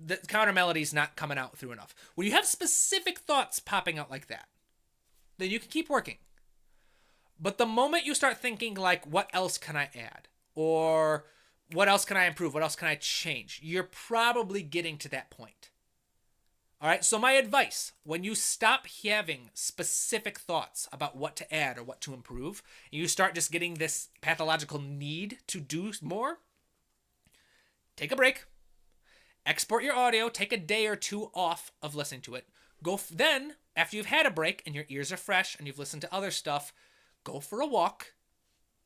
A: the counter melody's not coming out through enough. When you have specific thoughts popping out like that, then you can keep working. But the moment you start thinking like, what else can I add? Or what else can I improve? What else can I change? You're probably getting to that point. All right, so my advice, when you stop having specific thoughts about what to add or what to improve, and you start just getting this pathological need to do more, take a break, export your audio, take a day or two off of listening to it. Then, after you've had a break and your ears are fresh and you've listened to other stuff, go for a walk,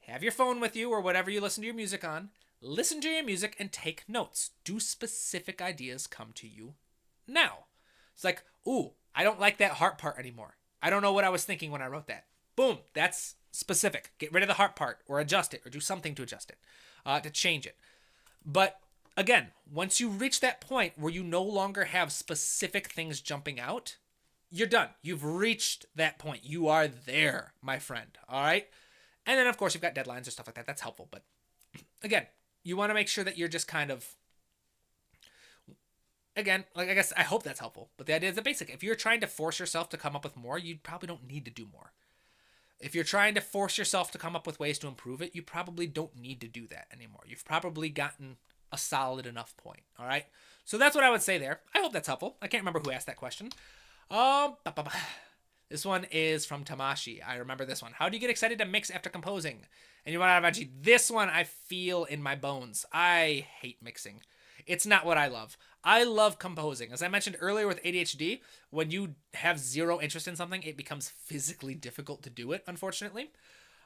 A: have your phone with you or whatever you listen to your music on, listen to your music and take notes. Do specific ideas come to you now? It's like, ooh, I don't like that heart part anymore. I don't know what I was thinking when I wrote that. Boom, that's specific. Get rid of the heart part or adjust it or do something to adjust it, to change it. But again, once you reach that point where you no longer have specific things jumping out, you're done. You've reached that point. You are there, my friend. All right? And then, of course, you've got deadlines or stuff like that. That's helpful. But again, you want to make sure that you're just kind of, again, like I guess I hope that's helpful. But the idea is the basic. If you're trying to force yourself to come up with more, you probably don't need to do more. If you're trying to force yourself to come up with ways to improve it, you probably don't need to do that anymore. You've probably gotten a solid enough point. All right? So that's what I would say there. I hope that's helpful. I can't remember who asked that question. This one is from Tamashi. I remember this one. How do you get excited to mix after composing? And you want to imagine this one I feel in my bones. I hate mixing. It's not what I love. I love composing. As I mentioned earlier with ADHD, when you have zero interest in something, it becomes physically difficult to do it, unfortunately.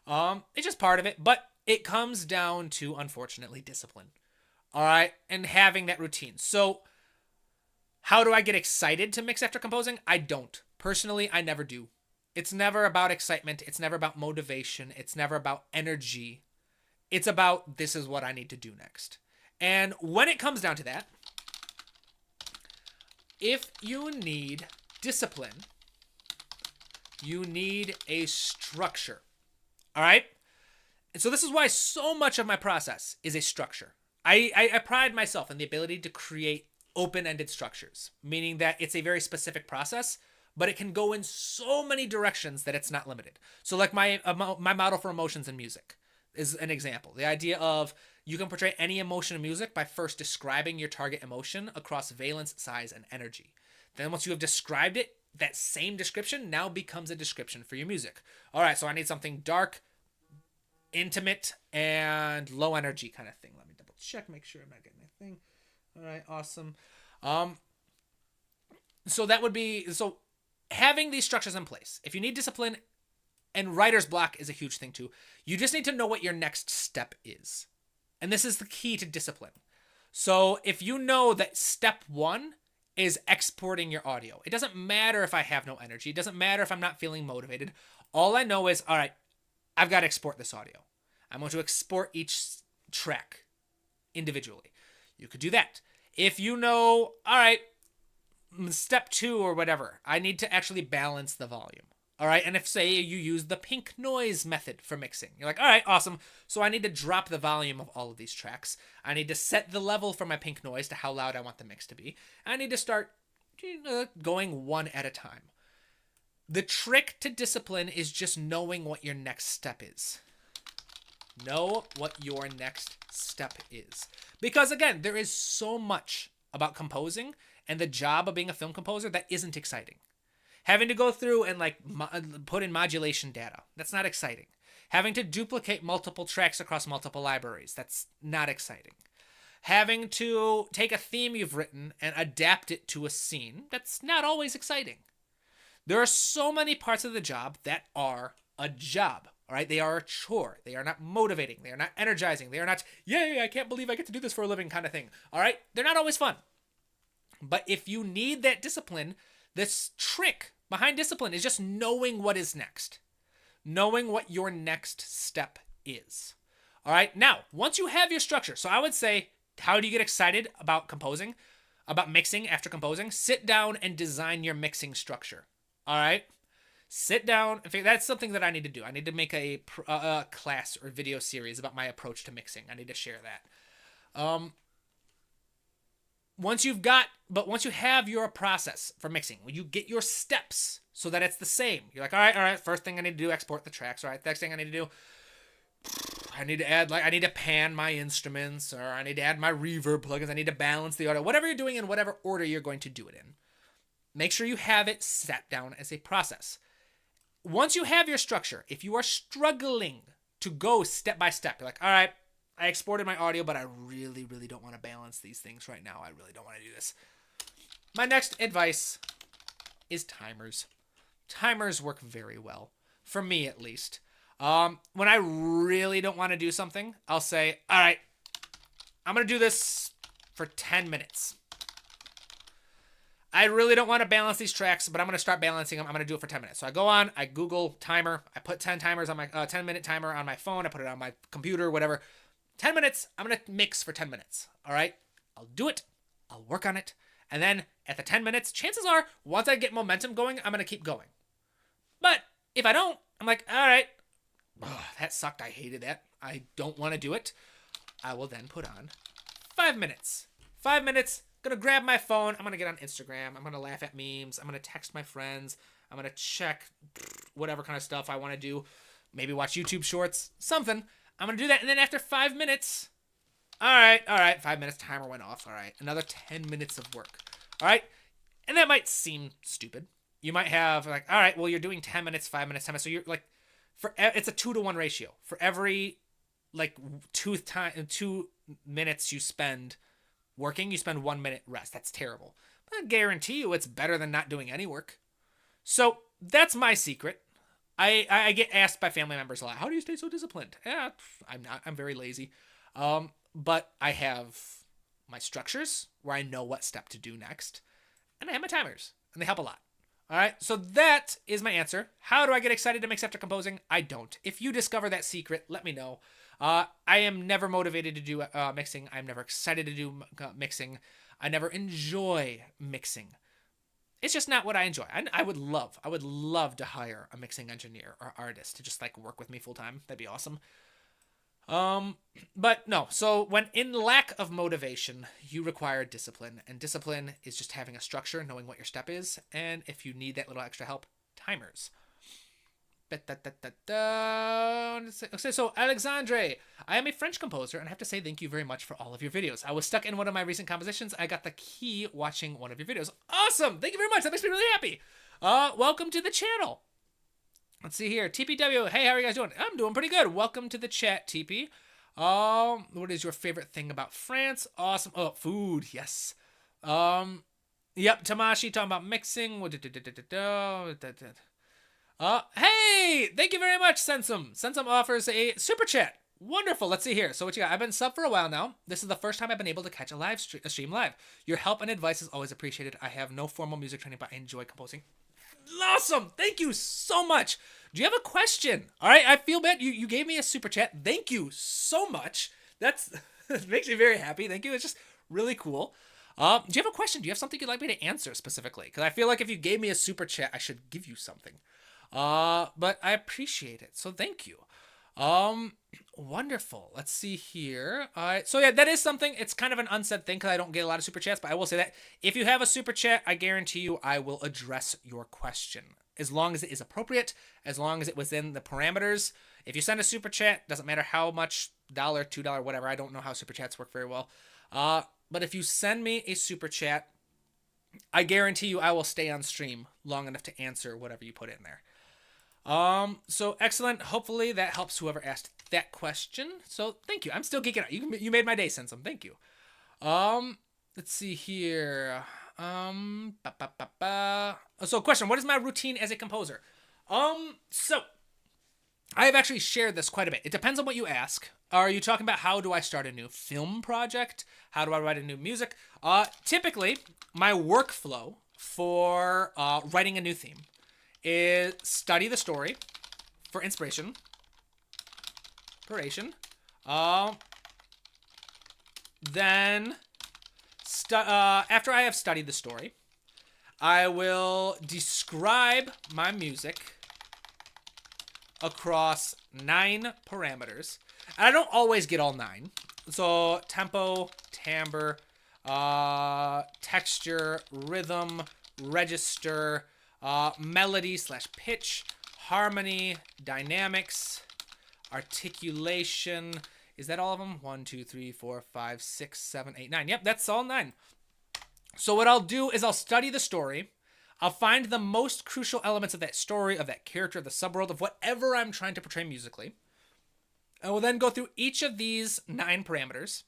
A: It's just part of it, but it comes down to, unfortunately, discipline. All right? And having that routine. So how do I get excited to mix after composing? I don't. Personally, I never do. It's never about excitement. It's never about motivation. It's never about energy. It's about this is what I need to do next. And when it comes down to that, if you need discipline, you need a structure. All right? And so this is why so much of my process is a structure. I pride myself in the ability to create open-ended structures, meaning that it's a very specific process, but it can go in so many directions that it's not limited. So like my model for emotions in music is an example. The idea of you can portray any emotion in music by first describing your target emotion across valence, size, and energy. Then once you have described it, that same description now becomes a description for your music. All right, so I need something dark, intimate, and low energy kind of thing. Let me double check, make sure I'm not getting my thing. All right, awesome. So that would be, so having these structures in place. If you need discipline, and writer's block is a huge thing too, you just need to know what your next step is. And this is the key to discipline. So if you know that step 1 is exporting your audio, it doesn't matter if I have no energy. It doesn't matter if I'm not feeling motivated. All I know is, all right, I've got to export this audio. I'm going to export each track individually. You could do that. If you know, all right, step 2 or whatever, I need to actually balance the volume. All right, and if, say, you use the pink noise method for mixing, you're like, all right, awesome. So I need to drop the volume of all of these tracks. I need to set the level for my pink noise to how loud I want the mix to be. I need to start going one at a time. The trick to discipline is just knowing what your next step is. Know what your next step is. Because, again, there is so much about composing and the job of being a film composer that isn't exciting. Having to go through and put in modulation data, that's not exciting. Having to duplicate multiple tracks across multiple libraries, that's not exciting. Having to take a theme you've written and adapt it to a scene, that's not always exciting. There are so many parts of the job that are a job, all right? They are a chore. They are not motivating. They are not energizing. They are not, yay, I can't believe I get to do this for a living kind of thing, all right? They're not always fun. But if you need that discipline, this trick behind discipline is just knowing what is next. Knowing what your next step is. All right, now, once you have your structure, so I would say, how do you get excited about composing, about mixing after composing? Sit down and design your mixing structure. All right? Sit down. In fact, that's something that I need to do. I need to make a class or video series about my approach to mixing. I need to share that. Once you have your process for mixing, when you get your steps so that it's the same, you're like, all right, first thing I need to do, export the tracks. All right, next thing I need to do, I need to add, I need to pan my instruments, or I need to add my reverb plugins. I need to balance the audio. Whatever you're doing in whatever order you're going to do it in, make sure you have it set down as a process. Once you have your structure, if you are struggling to go step by step, you're like, all right, I exported my audio, but I really, really don't want to balance these things right now. I really don't want to do this. My next advice is timers. Timers work very well, for me at least. When I really don't want to do something, I'll say, all right, I'm going to do this for 10 minutes. I really don't want to balance these tracks, but I'm going to start balancing them. I'm going to do it for 10 minutes. So I go on, I Google timer. I put 10 timers on my 10-minute timer on my phone. I put it on my computer, whatever. 10 minutes, I'm going to mix for 10 minutes. All right? I'll do it. I'll work on it. And then at the 10 minutes, chances are, once I get momentum going, I'm going to keep going. But if I don't, I'm like, all right, that sucked. I hated that. I don't want to do it. I will then put on 5 minutes. 5 minutes, going to grab my phone. I'm going to get on Instagram. I'm going to laugh at memes. I'm going to text my friends. I'm going to check whatever kind of stuff I want to do. Maybe watch YouTube shorts, something. I'm going to do that. And then after 5 minutes, all right, 5 minutes, timer went off. All right, another 10 minutes of work. All right, and that might seem stupid. You might have like, all right, well, you're doing 10 minutes, 5 minutes, 10 minutes. So you're like, it's a 2-to-1 ratio. For every like 2 minutes you spend working, you spend 1 minute rest. That's terrible. But I guarantee you it's better than not doing any work. So that's my secret. I get asked by family members a lot, how do you stay so disciplined? Yeah, I'm not. I'm very lazy. But I have my structures where I know what step to do next. And I have my timers, and they help a lot. All right, so that is my answer. How do I get excited to mix after composing? I don't. If you discover that secret, let me know. I am never motivated to do mixing. I'm never excited to do mixing. I never enjoy mixing. It's just not what I enjoy. I would love to hire a mixing engineer or artist to just like work with me full time. That'd be awesome. But no, so when in lack of motivation, you require discipline, and discipline is just having a structure, knowing what your step is, and if you need that little extra help, timers. Okay, so Alexandre, I am a French composer, and I have to say thank you very much for all of your videos. I was stuck in one of my recent compositions. I got the key watching one of your videos. Awesome! Thank you very much. That makes me really happy. Welcome to the channel. Let's see here. TPW, hey, how are you guys doing? I'm doing pretty good. Welcome to the chat, TP. What is your favorite thing about France? Awesome. Oh, food, yes. Yep, Tamashi talking about mixing. Hey, thank you very much, Sensum. Sensum offers a super chat. Wonderful. Let's see here. So what you got? I've been sub for a while now. This is the first time I've been able to catch a stream live. Your help and advice is always appreciated. I have no formal music training, but I enjoy composing. Awesome. Thank you so much. Do you have a question? All right. I feel bad. You gave me a super chat. Thank you so much. That makes me very happy. Thank you. It's just really cool. Do you have a question? Do you have something you'd like me to answer specifically? Because I feel like if you gave me a super chat, I should give you something. But I appreciate it. So thank you. Wonderful. Let's see here. All right. So yeah, that is something. It's kind of an unsaid thing because I don't get a lot of super chats, but I will say that if you have a super chat, I guarantee you I will address your question as long as it is appropriate, as long as it was in the parameters. If you send a super chat, doesn't matter how much, $1, $2, whatever. I don't know how super chats work very well. But if you send me a super chat, I guarantee you I will stay on stream long enough to answer whatever you put in there. So excellent. Hopefully that helps whoever asked that question. So thank you. I'm still geeking out. You made my day, Sensum. Thank you. Let's see here. So question, what is my routine as a composer? So I have actually shared this quite a bit. It depends on what you ask. Are you talking about how do I start a new film project? How do I write a new music? Typically, my workflow for writing a new theme is study the story for inspiration. Then, after I have studied the story, I will describe my music across 9 parameters. And I don't always get all 9. So tempo, timbre, texture, rhythm, register, melody / pitch, harmony, dynamics, articulation. Is that all of them? 1, 2, 3, 4, 5, 6, 7, 8, 9. Yep, that's all 9. So what I'll do is I'll study the story. I'll find the most crucial elements of that story, of that character, of the subworld, of whatever I'm trying to portray musically. I will then go through each of these 9 parameters.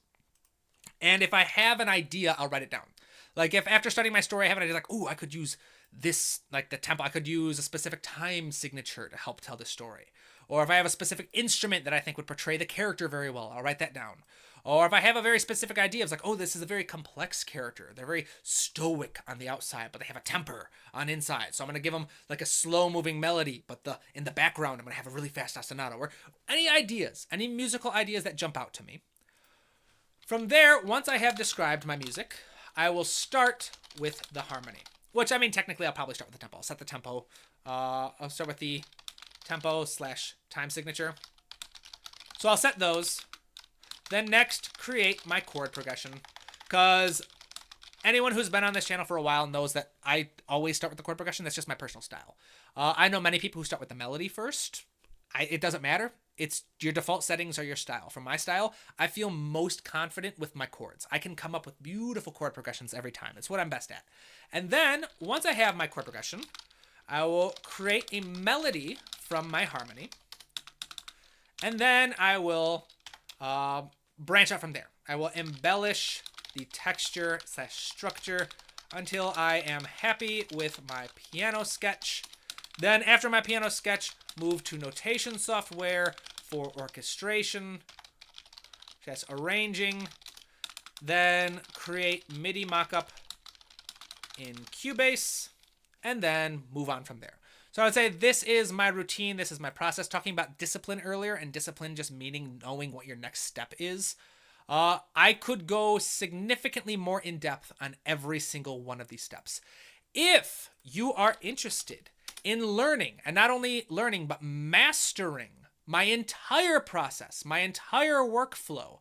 A: And if I have an idea, I'll write it down. Like if after studying my story, I have an idea like, ooh, I could use this, like the tempo, I could use a specific time signature to help tell the story. Or if I have a specific instrument that I think would portray the character very well, I'll write that down. Or if I have a very specific idea, it's like, oh, this is a very complex character. They're very stoic on the outside, but they have a temper on inside. So I'm going to give them like a slow-moving melody, but in the background, I'm going to have a really fast ostinato. Or any ideas, any musical ideas that jump out to me. From there, once I have described my music, I will start with the harmony. Which, I mean, technically, I'll probably start with the tempo. I'll set the tempo. I'll start with the tempo / time signature. So I'll set those. Then next, create my chord progression. Because anyone who's been on this channel for a while knows that I always start with the chord progression. That's just my personal style. I know many people who start with the melody first. It doesn't matter. It's your default settings are your style. For my style, I feel most confident with my chords. I can come up with beautiful chord progressions every time. It's what I'm best at. And then, once I have my chord progression, I will create a melody from my harmony. And then I will branch out from there. I will embellish the texture / structure until I am happy with my piano sketch. Then after my piano sketch, move to notation software for orchestration, just arranging, then create MIDI mockup in Cubase, and then move on from there. So I would say this is my routine, this is my process. Talking about discipline earlier, and discipline just meaning knowing what your next step is. I could go significantly more in depth on every single one of these steps. If you are interested in learning, and not only learning, but mastering my entire process, my entire workflow,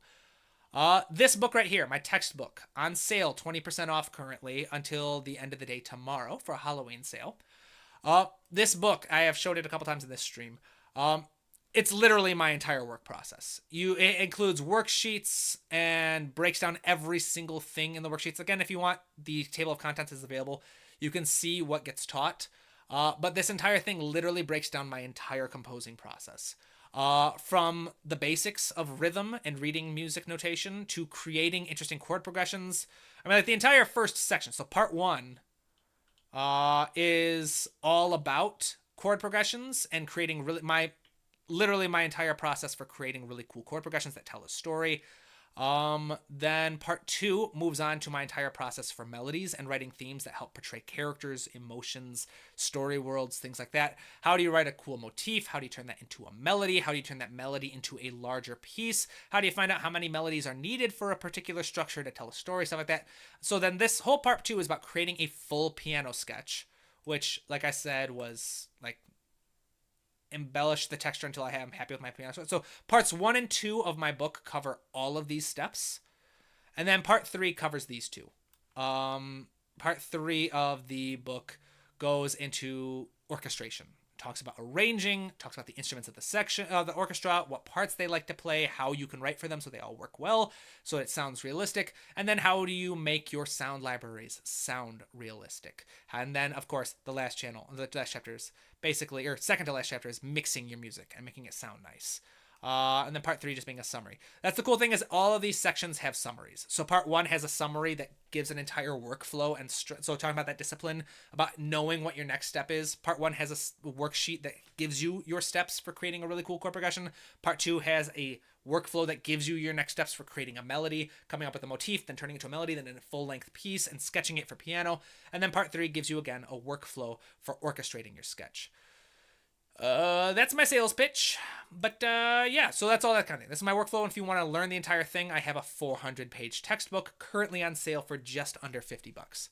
A: this book right here, my textbook, on sale, 20% off currently until the end of the day tomorrow for a Halloween sale. This book, I have showed it a couple times in this stream. It's literally my entire work process. It includes worksheets and breaks down every single thing in the worksheets. Again, if you want, the table of contents is available. You can see what gets taught. But this entire thing literally breaks down my entire composing process. From the basics of rhythm and reading music notation to creating interesting chord progressions. I mean, like the entire first section. So part one is all about chord progressions and creating literally my entire process for creating really cool chord progressions that tell a story. Then part two moves on to my entire process for melodies and writing themes that help portray characters, emotions, story worlds, things like that. How do you write a cool motif? How do you turn that into a melody? How do you turn that melody into a larger piece? How do you find out how many melodies are needed for a particular structure to tell a story, stuff like that. So then this whole part two is about creating a full piano sketch, which, like I said, was like embellish the texture until I am happy with my piano. So parts 1 and 2 of my book cover all of these steps, and then part 3 covers these two. Part 3 of the book goes into orchestration. Talks about arranging, talks about the instruments of the section of the orchestra, what parts they like to play, how you can write for them so they all work well, so it sounds realistic, and then how do you make your sound libraries sound realistic. And then, of course, the last chapter is basically, or second to last chapter is mixing your music and making it sound nice. And then part 3 just being a summary. That's the cool thing, is all of these sections have summaries. So part 1 has a summary that gives an entire workflow, and so talking about that discipline, about knowing what your next step is. Part 1 has a worksheet that gives you your steps for creating a really cool chord progression. Part 2 has a workflow that gives you your next steps for creating a melody, coming up with a motif, then turning it into a melody, then in a full-length piece, and sketching it for piano. And then part 3 gives you, again, a workflow for orchestrating your sketch. That's my sales pitch, but yeah, so that's all that kind of thing. This is my workflow, and if you want to learn the entire thing, I have a 400-page textbook currently on sale for just under $50.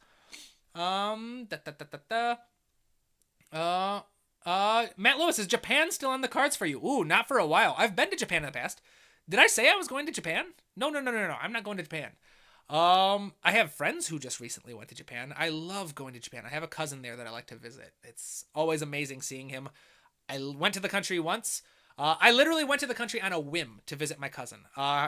A: Matt Lewis, is Japan still on the cards for you? Ooh, not for a while. I've been to Japan in the past. Did I say I was going to Japan? No. I'm not going to Japan. I have friends who just recently went to Japan. I love going to Japan. I have a cousin there that I like to visit. It's always amazing seeing him. I went to the country once. I literally went to the country on a whim to visit my cousin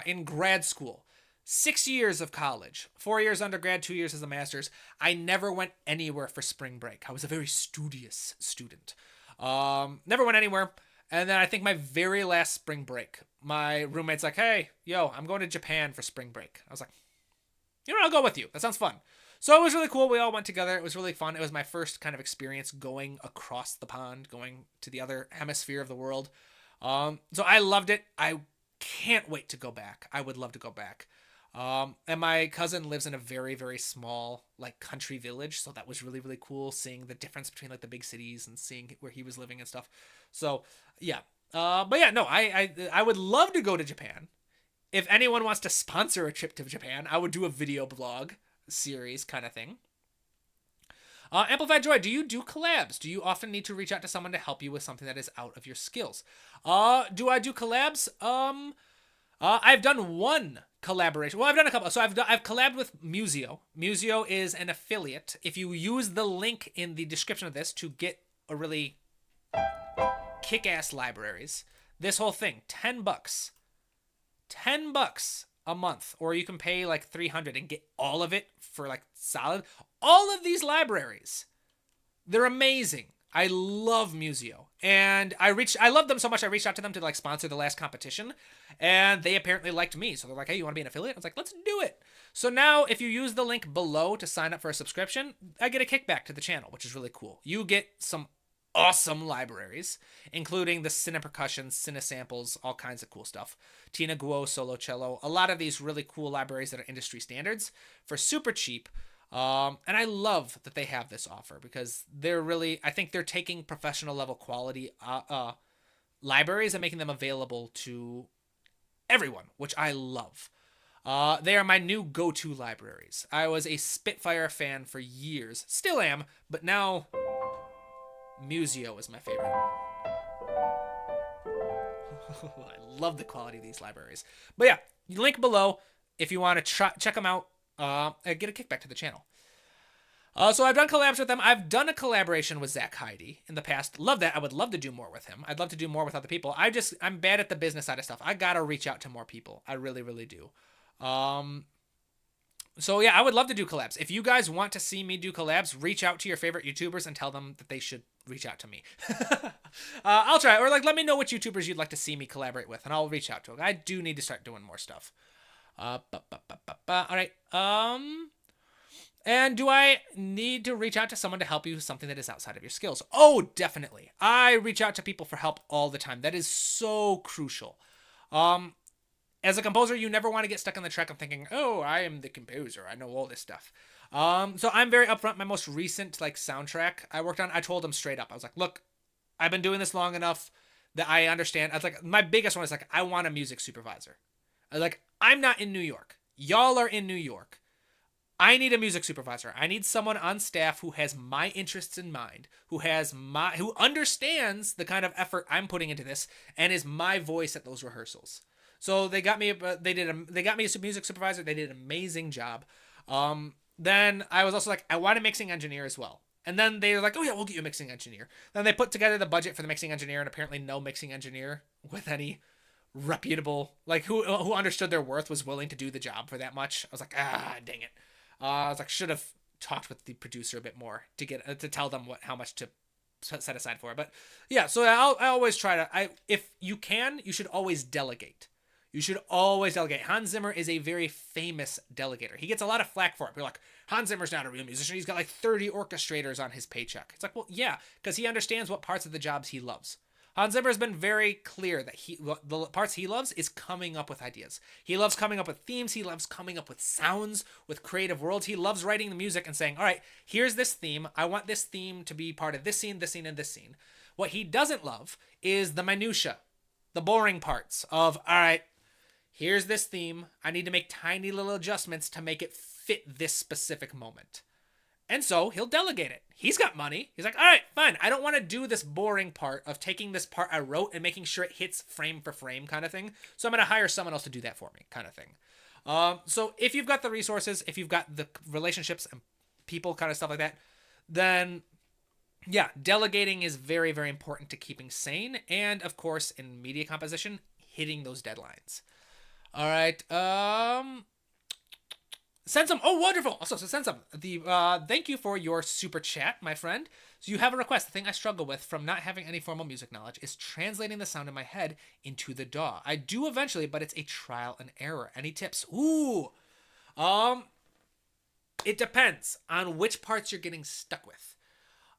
A: in grad school. 6 years of college, 4 years undergrad, 2 years as a master's. I never went anywhere for spring break. I was a very studious student. Never went anywhere. And then I think my very last spring break, my roommate's like, hey, yo, I'm going to Japan for spring break. I was like, you know, I'll go with you. That sounds fun. So it was really cool. We all went together. It was really fun. It was my first kind of experience going across the pond, going to the other hemisphere of the world. So I loved it. I can't wait to go back. I would love to go back. And my cousin lives in a very, very small, like, country village. So that was really, really cool, seeing the difference between, like, the big cities and seeing where he was living and stuff. So, yeah. But yeah, no, I would love to go to Japan. If anyone wants to sponsor a trip to Japan, I would do a video blog series kind of thing. Amplified Joy, do you do collabs? Do you often need to reach out to someone to help you with something that is out of your skills? Do I do collabs? I've done one collaboration. Well, I've done a couple. So I've collabed with Museo. Museo is an affiliate. If you use the link in the description of this to get a really kick-ass libraries, this whole thing, $10. $10 a month, or you can pay like $300 and get all of it for like solid. All of these libraries, they're amazing. I love Museo, and I love them so much I reached out to them to like sponsor the last competition, and they apparently liked me. So they're like, hey, you want to be an affiliate? I was like, let's do it. So now if you use the link below to sign up for a subscription, I get a kickback to the channel, which is really cool. You get some awesome libraries, including the Cine Percussion, Cine Samples, all kinds of cool stuff. Tina Guo, Solo Cello, a lot of these really cool libraries that are industry standards for super cheap. And I love that they have this offer, because they're really, I think they're taking professional level quality libraries and making them available to everyone, which I love. They are my new go-to libraries. I was a Spitfire fan for years, still am, but now Museo is my favorite. I love the quality of these libraries. But yeah, link below if you want to check them out. Get a kickback to the channel. So I've done collabs with them. I've done a collaboration with Zach Heidi in the past. Love that. I would love to do more with him. I'd love to do more with other people. I'm bad at the business side of stuff. I gotta reach out to more people. I really, really do. So yeah, I would love to do collabs. If you guys want to see me do collabs, reach out to your favorite YouTubers and tell them that they should reach out to me. I'll try, or like let me know which YouTubers you'd like to see me collaborate with, and I'll reach out to them. I do need to start doing more stuff. All right. And do I need to reach out to someone to help you with something that is outside of your skills? Oh, definitely. I reach out to people for help all the time. That is so crucial. As a composer, you never want to get stuck on the track of thinking, oh, I am the composer. I know all this stuff. So I'm very upfront. My most recent like soundtrack I worked on, I told them straight up. I was like, look, I've been doing this long enough that I understand. I was like, my biggest one is like, I want a music supervisor. I was like, I'm not in New York. Y'all are in New York. I need a music supervisor. I need someone on staff who has my interests in mind, who understands the kind of effort I'm putting into this, and is my voice at those rehearsals. So they got me a music supervisor. They did an amazing job. Then I was also like, I want a mixing engineer as well. And then they were like, oh yeah, we'll get you a mixing engineer. Then they put together the budget for the mixing engineer, and apparently no mixing engineer with any reputable, like who understood their worth was willing to do the job for that much. I was like, dang it. I was like, should have talked with the producer a bit more to get to tell them how much to set aside for it. But yeah, so I always try to, if you can, you should always delegate. You should always delegate. Hans Zimmer is a very famous delegator. He gets a lot of flack for it. You're like, Hans Zimmer's not a real musician. He's got like 30 orchestrators on his paycheck. It's like, well, yeah, because he understands what parts of the jobs he loves. Hans Zimmer has been very clear that the parts he loves is coming up with ideas. He loves coming up with themes. He loves coming up with sounds, with creative worlds. He loves writing the music and saying, all right, here's this theme. I want this theme to be part of this scene, and this scene. What he doesn't love is the minutia, the boring parts of, all right, here's this theme. I need to make tiny little adjustments to make it fit this specific moment. And so he'll delegate it. He's got money. He's like, all right, fine. I don't want to do this boring part of taking this part I wrote and making sure it hits frame for frame kind of thing. So I'm going to hire someone else to do that for me kind of thing. So if you've got the resources, if you've got the relationships and people kind of stuff like that, then yeah, delegating is very, very important to keeping sane. And of course, in media composition, hitting those deadlines. All right. Send some. Oh, wonderful. Also, so send some. Thank you for your super chat, my friend. So you have a request. The thing I struggle with from not having any formal music knowledge is translating the sound in my head into the DAW. I do eventually, but it's a trial and error. Any tips? Ooh. It depends on which parts you're getting stuck with.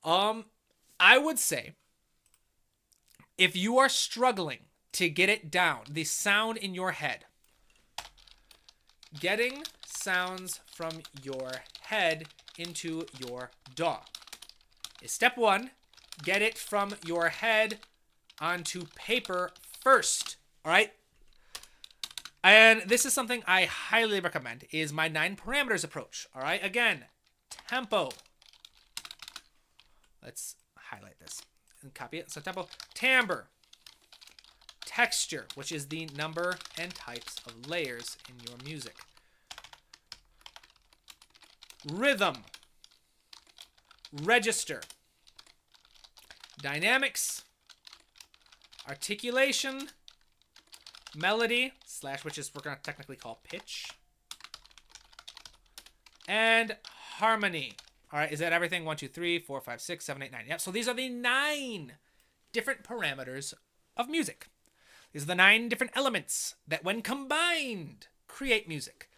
A: I would say if you are struggling to get it down, the sound in your head, getting sounds from your head into your DAW is step one. Get it from your head onto paper first. All right. And this is something I highly recommend is my 9 parameters approach. All right. Again, tempo. Let's highlight this and copy it. So tempo, timbre, texture, which is the number and types of layers in your music. Rhythm, register, dynamics, articulation, melody, / which is we're going to technically call pitch, and harmony. All right, is that everything? 1, 2, 3, 4, 5, 6, 7, 8, 9. Yep, so these are the 9 different parameters of music. These are the 9 different elements that when combined create music.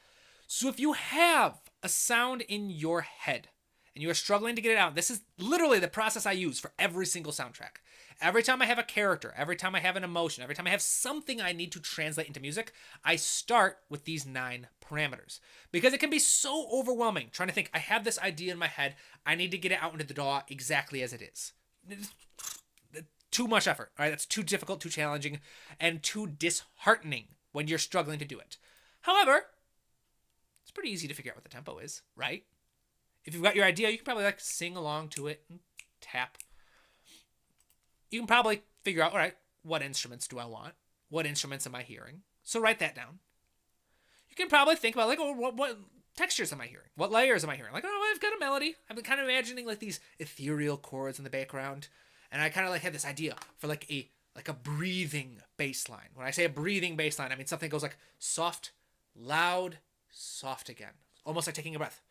A: So if you have a sound in your head and you are struggling to get it out, this is literally the process I use for every single soundtrack. Every time I have a character, every time I have an emotion, every time I have something I need to translate into music, I start with these 9 parameters. Because it can be so overwhelming trying to think, I have this idea in my head, I need to get it out into the DAW exactly as it is. Too much effort, all right? That's too difficult, too challenging, and too disheartening when you're struggling to do it. However, it's pretty easy to figure out what the tempo is, right? If you've got your idea, you can probably like sing along to it and tap. You can probably figure out, all right, what instruments do I want? What instruments am I hearing? So write that down. You can probably think about like, oh, what textures am I hearing? What layers am I hearing? Like, oh, I've got a melody. I've been kind of imagining like these ethereal chords in the background. And I kind of like had this idea for like a breathing bass line. When I say a breathing bass line, I mean something that goes like soft, loud, soft again. almost like taking a breath.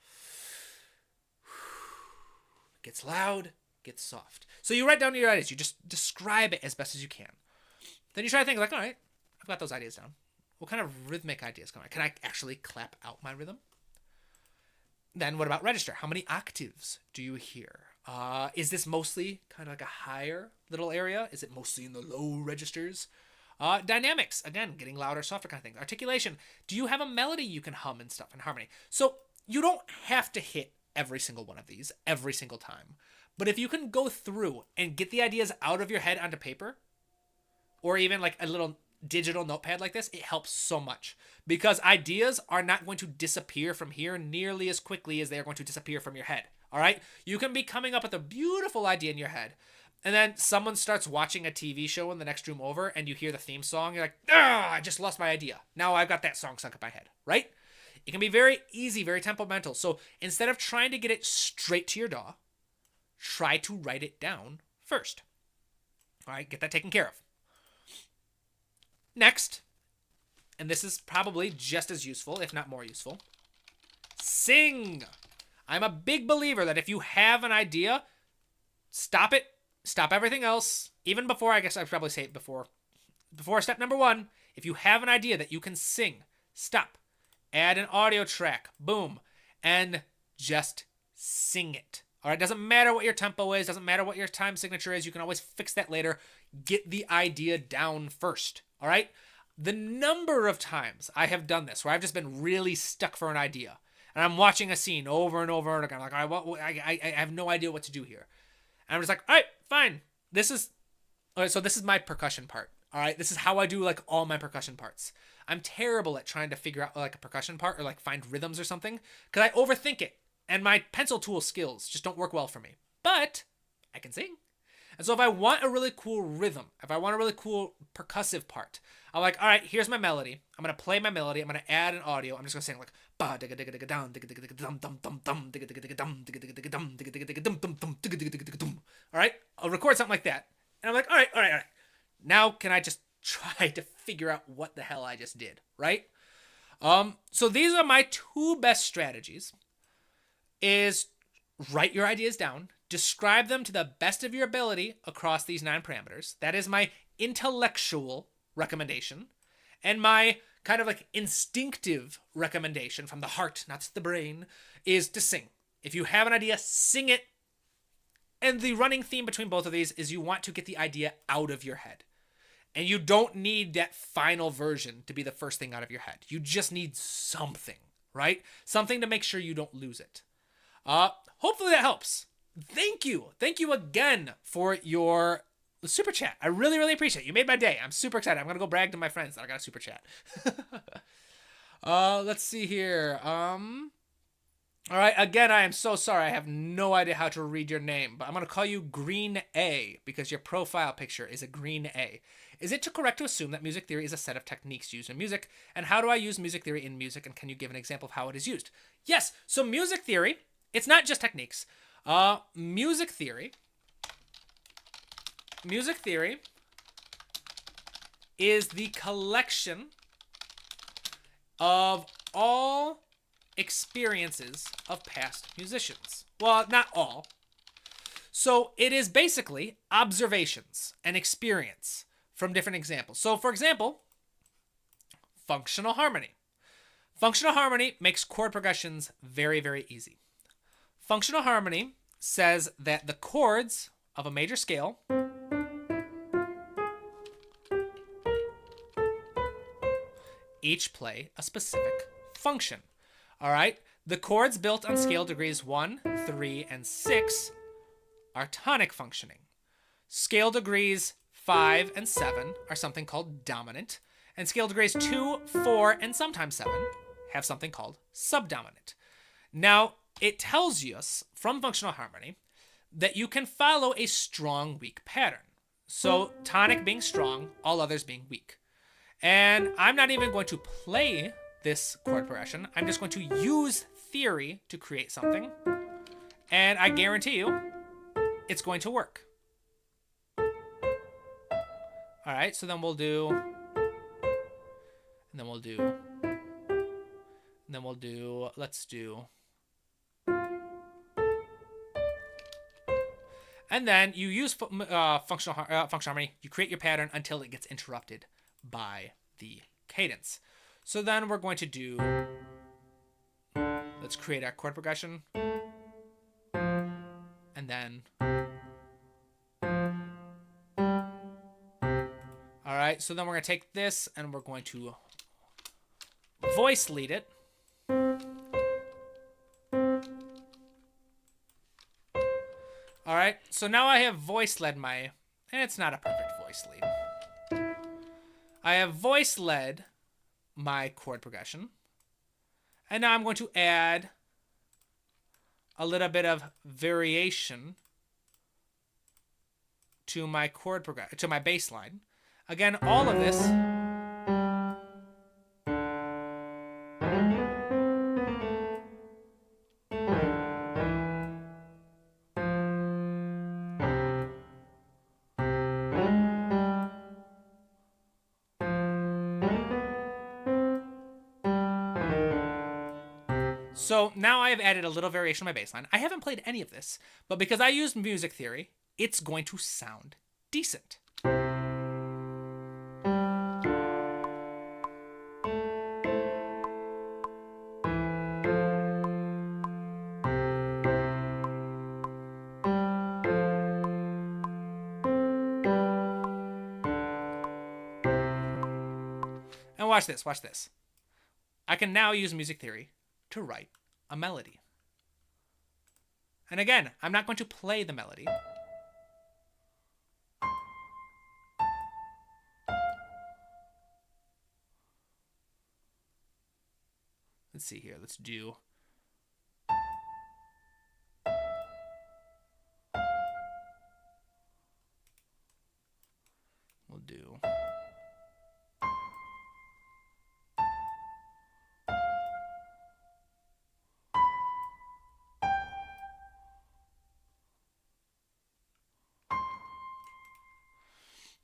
A: Gets loud, gets soft. So you write down your ideas. You just describe it as best as you can. Then you try to think like, all right, I've got those ideas down. What kind of rhythmic ideas come on? Can I actually clap out my rhythm? Then what about register? How many octaves do you hear? Is this mostly kind of like a higher little area? Is it mostly in the low registers? Dynamics, again, getting louder, softer kind of thing. Articulation, do you have a melody you can hum and stuff, and harmony? So you don't have to hit every single one of these every single time. But if you can go through and get the ideas out of your head onto paper, or even like a little digital notepad like this, it helps so much. Because ideas are not going to disappear from here nearly as quickly as they are going to disappear from your head. All right? You can be coming up with a beautiful idea in your head, and then someone starts watching a TV show in the next room over, and you hear the theme song. You're like, ah, I just lost my idea. Now I've got that song stuck in my head, right? It can be very easy, very temperamental. So instead of trying to get it straight to your DAW, try to write it down first. All right, get that taken care of. Next, and this is probably just as useful, if not more useful, sing. I'm a big believer that if you have an idea, stop it. Stop everything else. Even before, I guess I'd probably say it before step number 1, if you have an idea that you can sing, stop. Add an audio track. Boom. And just sing it. All right. Doesn't matter what your tempo is. Doesn't matter what your time signature is. You can always fix that later. Get the idea down first. All right. The number of times I have done this where I've just been really stuck for an idea, and I'm watching a scene over and over again. I'm like, I have no idea what to do here. And I'm just like, all right, fine. All right, so this is my percussion part. All right. This is how I do like all my percussion parts. I'm terrible at trying to figure out like a percussion part or like find rhythms or something because I overthink it. And my pencil tool skills just don't work well for me. But I can sing. And so if I want a really cool rhythm, if I want a really cool percussive part, I'm like, all right, here's my melody. I'm going to play my melody. I'm going to add an audio. I'm just going to sing like ba digga digga digga dum digga digga digga dum dum dum dum digga digga digga dum digga digga digga dum digga digga digga dum dum dum digga digga digga dum. All right? I'll record something like that. And I'm like, all right. Now can I just try to figure out what the hell I just did, right? So these are my 2 best strategies. Is write your ideas down, describe them to the best of your ability across these 9 parameters. That is my intellectual recommendation. And my kind of like instinctive recommendation from the heart, not the brain, is to sing. If you have an idea, sing it. And the running theme between both of these is you want to get the idea out of your head. And you don't need that final version to be the first thing out of your head. You just need something, right? Something to make sure you don't lose it. Hopefully that helps. Thank you. Thank you again for your super chat. I really, really appreciate it. You made my day. I'm super excited. I'm going to go brag to my friends that I got a super chat. Let's see here. All right. Again, I am so sorry. I have no idea how to read your name, but I'm going to call you Green A because your profile picture is a green A. Is it correct to assume that music theory is a set of techniques used in music? And how do I use music theory in music? And can you give an example of how it is used? Yes. So music theory, it's not just techniques. Music theory is the collection of all experiences of past musicians. Well, not all. So it is basically observations and experience from different examples. So for example, functional harmony. Functional harmony makes chord progressions very, very easy. Functional harmony says that the chords of a major scale each play a specific function. All right? The chords built on scale degrees 1, 3, and 6 are tonic functioning. Scale degrees 5 and 7 are something called dominant, and scale degrees 2, 4, and sometimes 7 have something called subdominant. Now, it tells us from functional harmony that you can follow a strong, weak pattern. So tonic being strong, all others being weak. And I'm not even going to play this chord progression. I'm just going to use theory to create something. And I guarantee you, it's going to work. All right, so then we'll do, and then we'll do, and then we'll do, let's do. And then you use functional harmony. You create your pattern until it gets interrupted by the cadence. So then we're going to do, let's create our chord progression. And then, all right, so then we're going to take this and we're going to voice lead it. All right, so now I have voice led my, and it's not a perfect voice lead. I have voice led my chord progression. And now I'm going to add a little bit of variation to my chord progression, to my bass line. Again, all of this So now I have added a little variation on my bass line. I haven't played any of this, but because I used music theory, it's going to sound decent. And watch this, watch this. I can now use music theory to write a melody. And again, I'm not going to play the melody. Let's see here. Let's do. We'll do.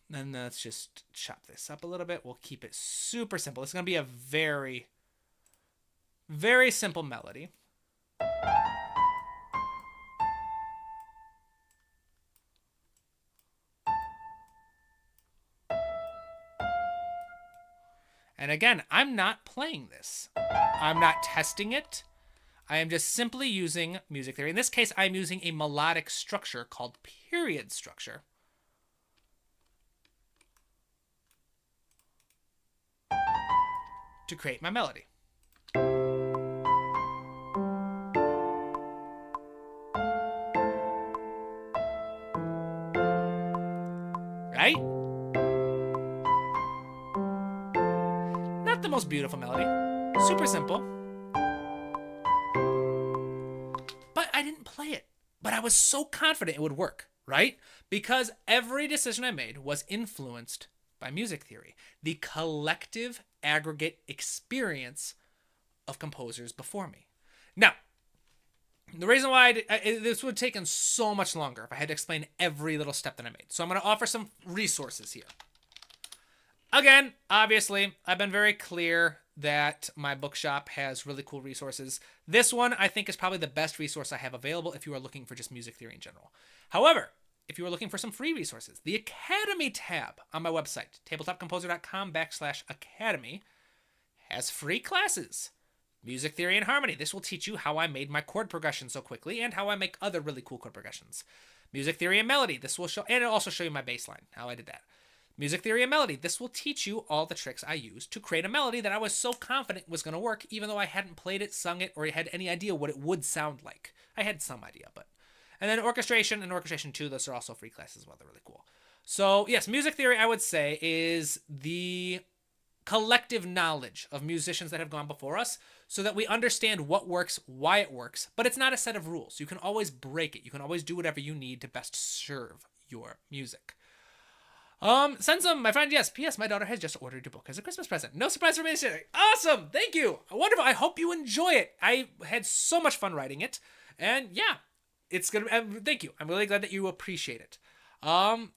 A: Then let's just chop this up a little bit. We'll keep it super simple. It's going to be a very, very simple melody. And again, I'm not playing this. I'm not testing it. I am just simply using music theory. In this case, I'm using a melodic structure called period structure. To create my melody. Right? Not the most beautiful melody. Super simple. But I didn't play it. But I was so confident it would work, right? Because every decision I made was influenced by music theory, the collective aggregate experience of composers before me. Now, the reason why this would have taken so much longer if I had to explain every little step that I made. So I'm going to offer some resources here. Again, obviously, I've been very clear that my bookshop has really cool resources. This one, I think, is probably the best resource I have available if you are looking for just music theory in general. However, if you are looking for some free resources, the Academy tab on my website, tabletopcomposer.com/academy, has free classes. Music theory and harmony. This will teach you how I made my chord progression so quickly and how I make other really cool chord progressions. Music theory and melody. This will show, and it'll also show you my bass line, how I did that. Music theory and melody. This will teach you all the tricks I used to create a melody that I was so confident was going to work, even though I hadn't played it, sung it, or had any idea what it would sound like. I had some idea, but. And then orchestration and orchestration 2, those are also free classes as well. They're really cool. So yes, music theory, I would say, is the collective knowledge of musicians that have gone before us so that we understand what works, why it works, but it's not a set of rules. You can always break it. You can always do whatever you need to best serve your music. Send some, my friend, yes, P.S. My daughter has just ordered your book as a Christmas present. No surprise for me. Awesome. Thank you. Wonderful. I hope you enjoy it. I had so much fun writing it. And yeah, it's going to, thank you. I'm really glad that you appreciate it.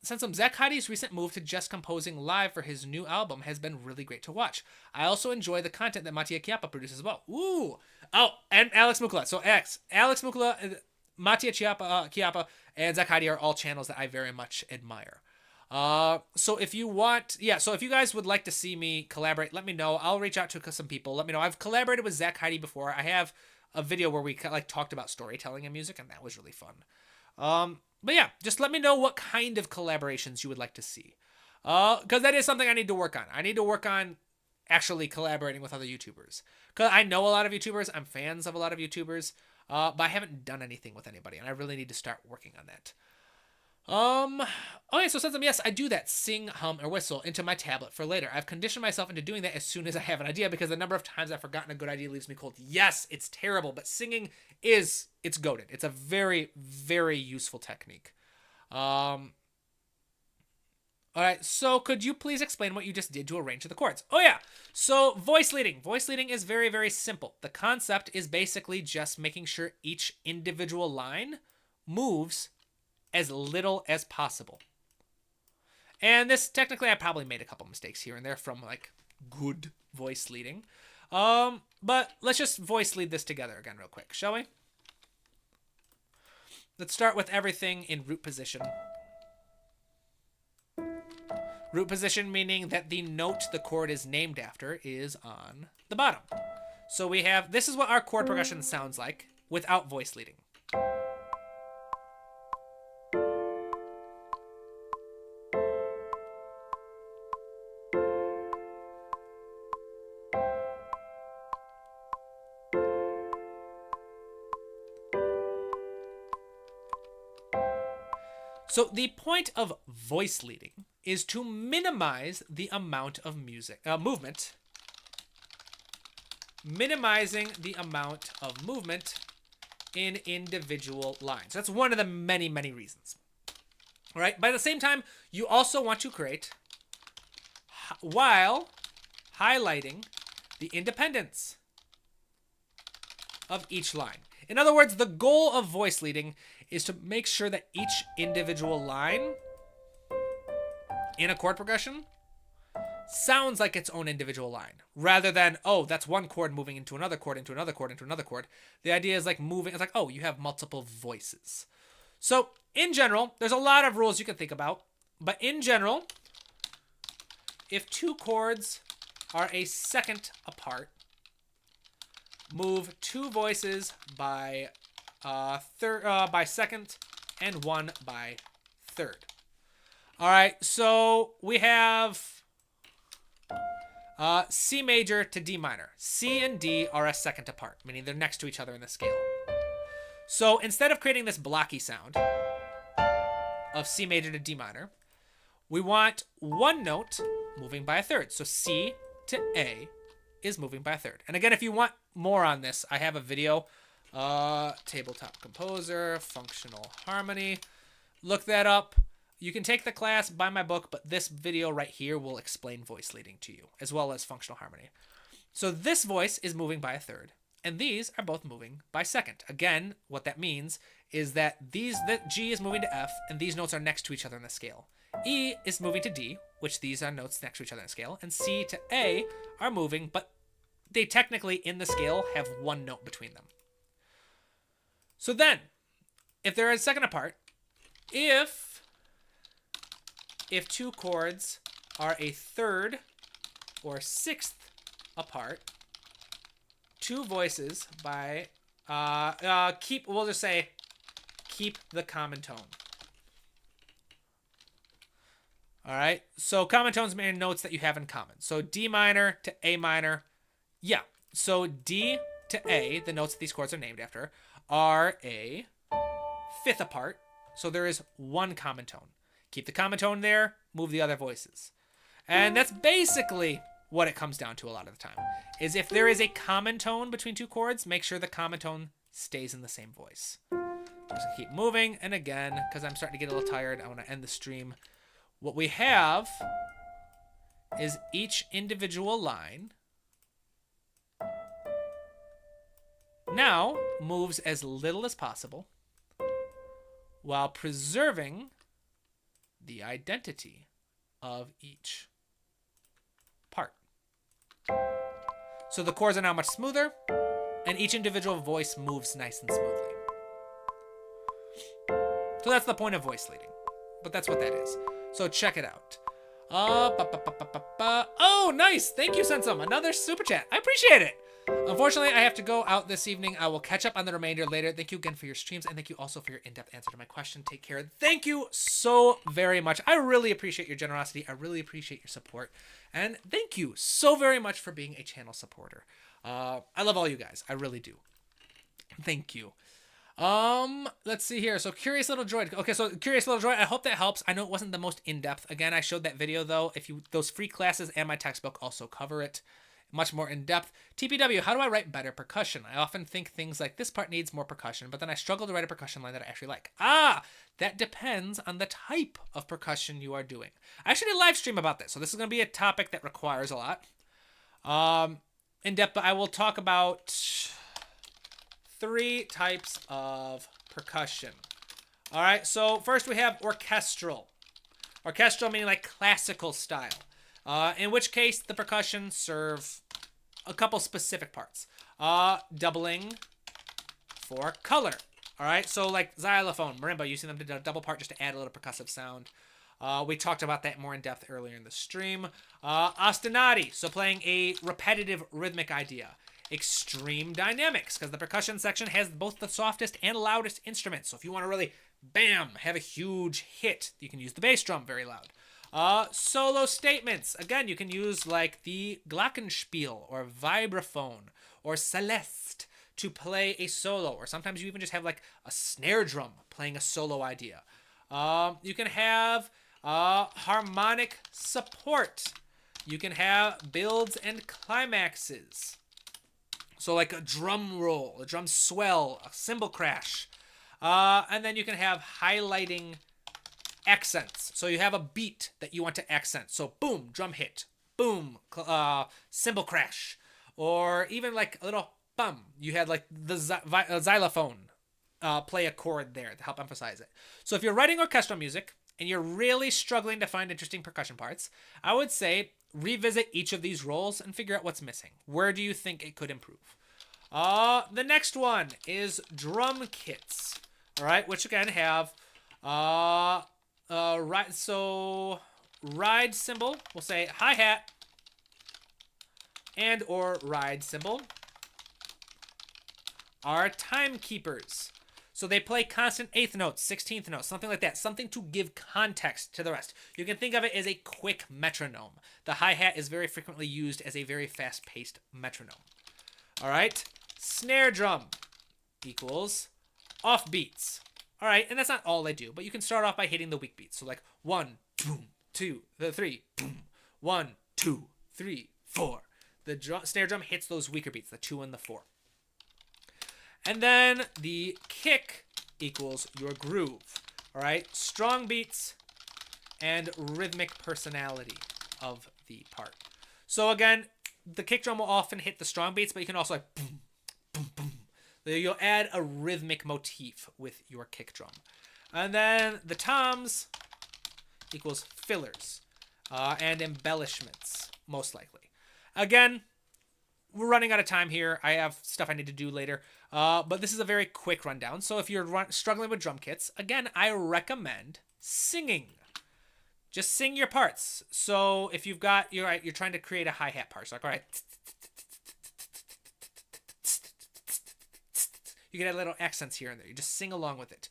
A: Since Zach Heidi's recent move to just composing live for his new album has been really great to watch. I also enjoy the content that Mattia Chiappa produces as well. Ooh! Oh, and Alex Mukula. So Alex Mukula, Mattia Chiappa, and Zach Heidi are all channels that I very much admire. So if you want, so if you guys would like to see me collaborate, let me know. I'll reach out to some people. Let me know. I've collaborated with Zach Heidi before. I have a video where we like talked about storytelling and music, and that was really fun. But yeah, just let me know what kind of collaborations you would like to see. Because that is something I need to work on. I need to work on actually collaborating with other YouTubers. Because I know a lot of YouTubers. I'm fans of a lot of YouTubers. But I haven't done anything with anybody, and I really need to start working on that. Okay, so since yes, I do that, sing, hum, or whistle into my tablet for later. I've conditioned myself into doing that as soon as I have an idea, because the number of times I've forgotten a good idea leaves me cold. Yes, it's terrible, but singing it's goated. It's a very, very useful technique. All right, so could you please explain what you just did to arrange the chords? Oh yeah, so voice leading. Voice leading is very, very simple. The concept is basically just making sure each individual line moves as little as possible. And this, technically, I probably made a couple mistakes here and there from, like, good voice leading. But let's just voice lead this together again real quick, shall we? Let's start with everything in root position. Root position meaning that the note the chord is named after is on the bottom. So we have, this is what our chord progression sounds like without voice leading. So the point of voice leading is to minimize the amount of movement. Minimizing the amount of movement in individual lines. That's one of the many, many reasons. All right. By the same time, you also want to create, while highlighting the independence of each line. In other words, the goal of voice leading is to make sure that each individual line in a chord progression sounds like its own individual line, rather than, oh, that's one chord moving into another chord, into another chord, into another chord. The idea is like moving, it's like, oh, you have multiple voices. So in general, there's a lot of rules you can think about, but in general, if two chords are a second apart, move two voices by second and one by third. All right, so we have C major to D minor. C and D are a second apart, meaning they're next to each other in the scale. So instead of creating this blocky sound of C major to D minor, we want one note moving by a third. So C to A is moving by a third. And again, if you want more on this, I have a video, tabletop composer, functional harmony. Look that up. You can take the class, buy my book, but this video right here will explain voice leading to you, as well as functional harmony. So this voice is moving by a third, and these are both moving by second. Again, what that means is that G is moving to F, and these notes are next to each other in the scale. E is moving to D, which these are notes next to each other in the scale, and C to A are moving, but they technically in the scale have one note between them. So then, if they're a second apart, if two chords are a third or sixth apart, two voices by we'll just say keep the common tone. All right, so common tones mean notes that you have in common. So D minor to A minor, yeah. So D to A, the notes that these chords are named after, are a fifth apart. So there is one common tone. Keep the common tone there, move the other voices. And that's basically what it comes down to a lot of the time, is if there is a common tone between two chords, make sure the common tone stays in the same voice. Just keep moving, and again, because I'm starting to get a little tired, I want to end the stream. What we have is each individual line now moves as little as possible while preserving the identity of each part. So the chords are now much smoother, and each individual voice moves nice and smoothly. So that's the point of voice leading. But that's what that is. So check it out. Oh, nice. Thank you, Sensum. Another super chat. I appreciate it. Unfortunately, I have to go out this evening. I will catch up on the remainder later. Thank you again for your streams, and thank you also for your in-depth answer to my question. Take care. Thank you so very much. I really appreciate your generosity. I really appreciate your support. And thank you so very much for being a channel supporter. I love all you guys. I really do. Thank you. Let's see here. So Curious Little Droid. Okay, so Curious Little Droid, I hope that helps. I know it wasn't the most in-depth. Again, I showed that video though. Those free classes and my textbook also cover it. Much more in-depth. TPW, how do I write better percussion? I often think things like this part needs more percussion, but then I struggle to write a percussion line that I actually like. That depends on the type of percussion you are doing. I actually did a live stream about this, so this is going to be a topic that requires a lot. In-depth, but I will talk about 3 types of percussion. All right, so first we have orchestral. Orchestral meaning like classical style. In which case the percussion serve a couple specific parts. Doubling for color. All right, so like xylophone, marimba, using them to do a double part just to add a little percussive sound. We talked about that more in depth earlier in the stream. Ostinati, so playing a repetitive rhythmic idea. Extreme dynamics, because the percussion section has both the softest and loudest instruments. So if you want to really, bam, have a huge hit, you can use the bass drum very loud. Solo statements. Again, you can use like the glockenspiel or vibraphone or celeste to play a solo, or sometimes you even just have like a snare drum playing a solo idea. You can have harmonic support. You can have builds and climaxes. So like a drum roll, a drum swell, a cymbal crash. And then you can have highlighting accents. So you have a beat that you want to accent. So boom, drum hit. Boom, cymbal crash. Or even like a little bum. You had like the xylophone play a chord there to help emphasize it. So if you're writing orchestral music and you're really struggling to find interesting percussion parts, I would say revisit each of these roles and figure out what's missing. Where do you think it could improve? The next one is drum kits. All right, which again have ride cymbal. We'll say hi-hat and or ride cymbal are timekeepers. So they play constant 8th notes, 16th notes, something like that. Something to give context to the rest. You can think of it as a quick metronome. The hi-hat is very frequently used as a very fast-paced metronome. All right. Snare drum equals off beats. All right. And that's not all they do, but you can start off by hitting the weak beats. So like 1, 2, 3, 1, 2, 3, 4. The snare drum hits those weaker beats, the 2 and the 4. And then the kick equals your groove. All right, strong beats and rhythmic personality of the part. So again, the kick drum will often hit the strong beats, but you can also like boom, boom, boom. You'll add a rhythmic motif with your kick drum. And then the toms equals fillers and embellishments, most likely. Again, we're running out of time here. I have stuff I need to do later. But this is a very quick rundown. So if you're struggling with drum kits, again, I recommend singing. Just sing your parts. So if you've got, you're trying to create a hi-hat part. So like, all right. You can add little accents here and there. You just sing along with it.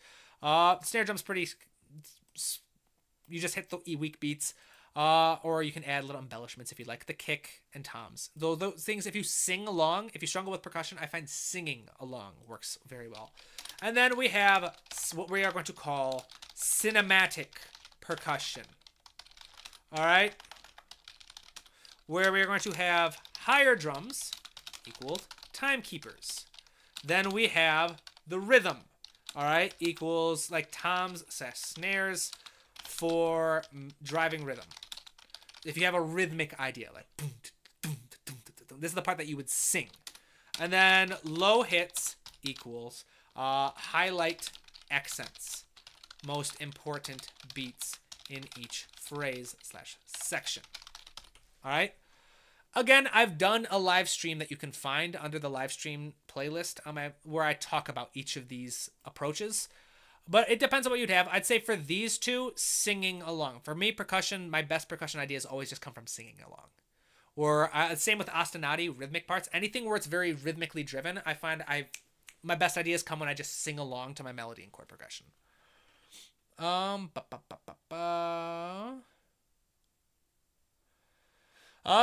A: Snare drum's pretty, you just hit the weak beats. Or you can add little embellishments if you like, the kick and toms. Though those things, if you sing along, if you struggle with percussion, I find singing along works very well. And then we have what we are going to call cinematic percussion. All right? Where we are going to have higher drums equals timekeepers. Then we have the rhythm. All right? Equals like toms / snares for driving rhythm. If you have a rhythmic idea, like boom, boom, boom, boom, this is the part that you would sing. And then low hits equals highlight accents, most important beats in each phrase/section. All right. Again, I've done a live stream that you can find under the live stream playlist where I talk about each of these approaches. But it depends on what you'd have. I'd say for these two, singing along. For me, percussion, my best percussion ideas always just come from singing along. Or same with ostinati, rhythmic parts. Anything where it's very rhythmically driven, I find my best ideas come when I just sing along to my melody and chord progression.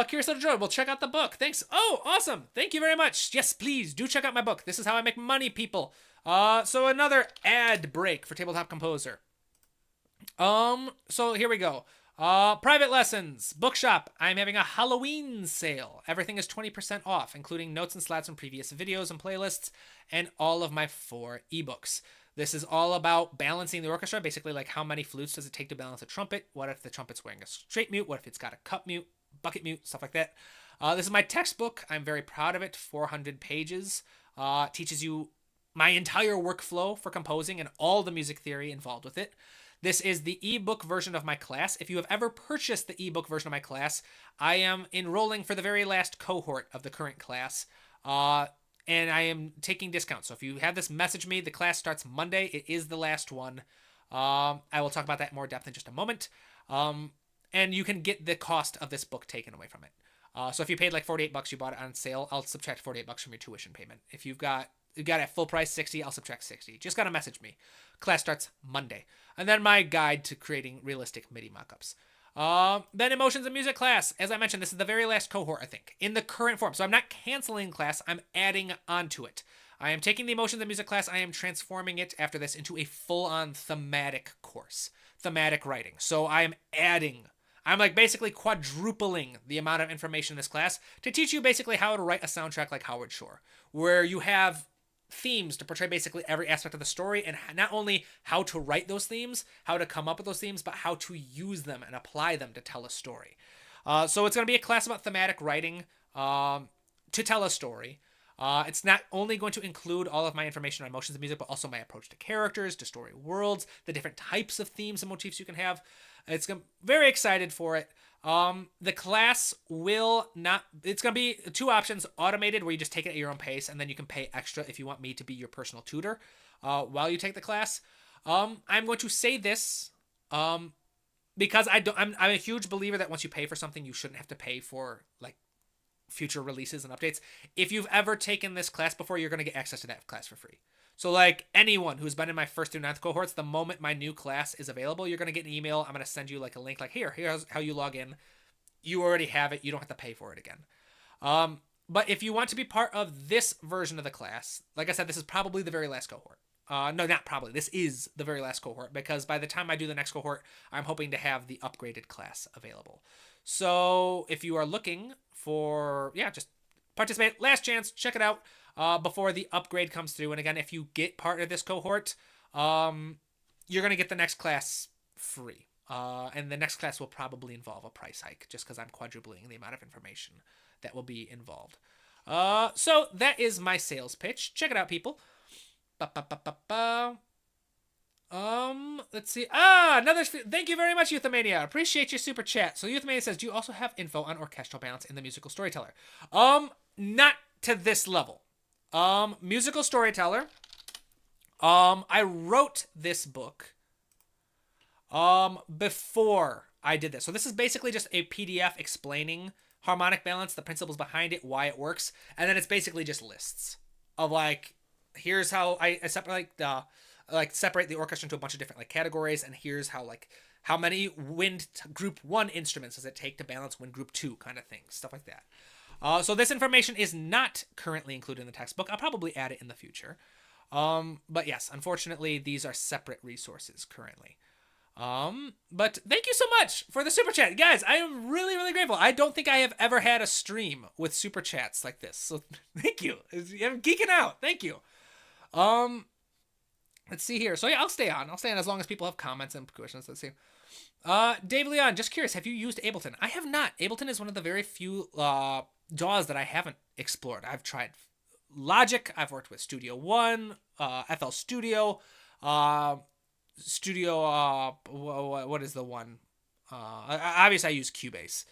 A: Curious Little Joe, well, check out the book. Thanks. Oh, awesome. Thank you very much. Yes, please do check out my book. This is how I make money, people. So another ad break for Tabletop Composer. So here we go. Private lessons, bookshop. I'm having a Halloween sale. Everything is 20% off, including notes and slides from previous videos and playlists, and all of my 4 ebooks. This is all about balancing the orchestra, basically like how many flutes does it take to balance a trumpet? What if the trumpet's wearing a straight mute? What if it's got a cup mute, bucket mute, stuff like that. This is my textbook. I'm very proud of it. 400 pages. Teaches you my entire workflow for composing and all the music theory involved with it. This is the ebook version of my class. If you have ever purchased the ebook version of my class, I am enrolling for the very last cohort of the current class. And I am taking discounts. So if you have this, message me. The class starts Monday. It is the last one. I will talk about that in more depth in just a moment. And you can get the cost of this book taken away from it. So if you paid like $48, you bought it on sale, I'll subtract $48 from your tuition payment. If you got it at full price, $60, I'll subtract $60. Just gotta message me. Class starts Monday. And then my guide to creating realistic MIDI mockups. Then Emotions and Music class. As I mentioned, this is the very last cohort, I think, in the current form. So I'm not canceling class, I'm adding onto it. I am taking the Emotions and Music class, I am transforming it after this into a full-on thematic course. Thematic writing. So I'm like basically quadrupling the amount of information in this class to teach you basically how to write a soundtrack like Howard Shore, where you have themes to portray basically every aspect of the story, and not only how to write those themes, how to come up with those themes, but how to use them and apply them to tell a story. So it's going to be a class about thematic writing to tell a story. It's not only going to include all of my information on emotions and music, but also my approach to characters, to story worlds, the different types of themes and motifs you can have. Very excited for it. The class will not, it's going to be 2 options: automated, where you just take it at your own pace, and then you can pay extra if you want me to be your personal tutor while you take the class. I'm going to say this because I'm a huge believer that once you pay for something, you shouldn't have to pay for like future releases and updates. If you've ever taken this class before, you're going to get access to that class for free. So like anyone who's been in my 1st through 9th cohorts, the moment my new class is available, you're going to get an email. I'm going to send you like a link like, here's how you log in. You already have it. You don't have to pay for it again. But if you want to be part of this version of the class, like I said, this is probably the very last cohort. No, not probably. This is the very last cohort, because by the time I do the next cohort, I'm hoping to have the upgraded class available. So if you are looking for, just participate. Last chance. Check it out before the upgrade comes through. And again, if you get part of this cohort, you're going to get the next class free. And the next class will probably involve a price hike, just because I'm quadrupling the amount of information that will be involved. So that is my sales pitch. Check it out, people. Let's see. Thank you very much, Euthymania. Appreciate your super chat. So Euthymania says, do you also have info on orchestral balance in the musical storyteller? Not to this level. Musical storyteller. I wrote this book before I did this. So this is basically just a PDF explaining harmonic balance, the principles behind it, why it works, and then it's basically just lists of like, here's how I separate separate the orchestra into a bunch of different like categories, and here's how many wind group 1 instruments does it take to balance wind group 2 kind of thing, stuff like that. So this information is not currently included in the textbook. I'll probably add it in the future. But yes, unfortunately, these are separate resources currently. But thank you so much for the super chat. Guys, I am really, really grateful. I don't think I have ever had a stream with super chats like this. So thank you. I'm geeking out. Thank you. Let's see here. So yeah, I'll stay on as long as people have comments and questions. Let's see. Dave Leon, just curious, have you used Ableton? I have not. Ableton is one of the very few DAWs that I haven't explored. I've tried Logic. I've worked with Studio One, FL Studio. Studio. What is the one? Obviously I use Cubase.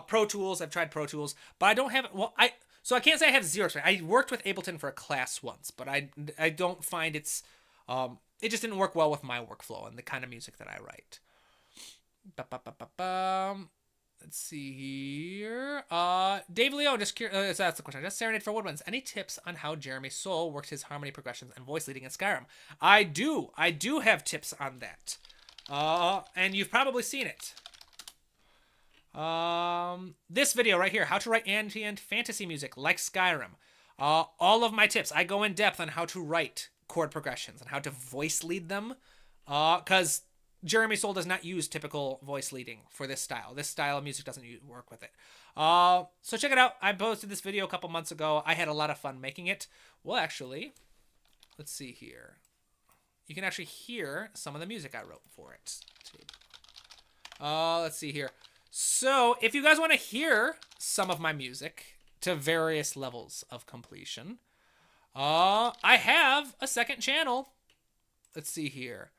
A: Pro Tools. I've tried Pro Tools, but I don't have. Well, so I can't say I have zero experience. I worked with Ableton for a class once, but I don't find it's. It just didn't work well with my workflow and the kind of music that I write. Let's see here. Dave Leo, just curious. That's the question. Just Serenade for Woodwinds. Any tips on how Jeremy Soule works his harmony progressions and voice leading in Skyrim? I do have tips on that. And you've probably seen it. This video right here, how to write ambient fantasy music like Skyrim. All of my tips. I go in depth on how to write chord progressions and how to voice lead them. Because Jeremy Soule does not use typical voice leading for this style. This style of music doesn't work with it. So check it out. I posted this video a couple months ago. I had a lot of fun making it. Well, actually, let's see here. You can actually hear some of the music I wrote for it. Let's see here. So if you guys want to hear some of my music to various levels of completion, I have a second channel. Let's see here.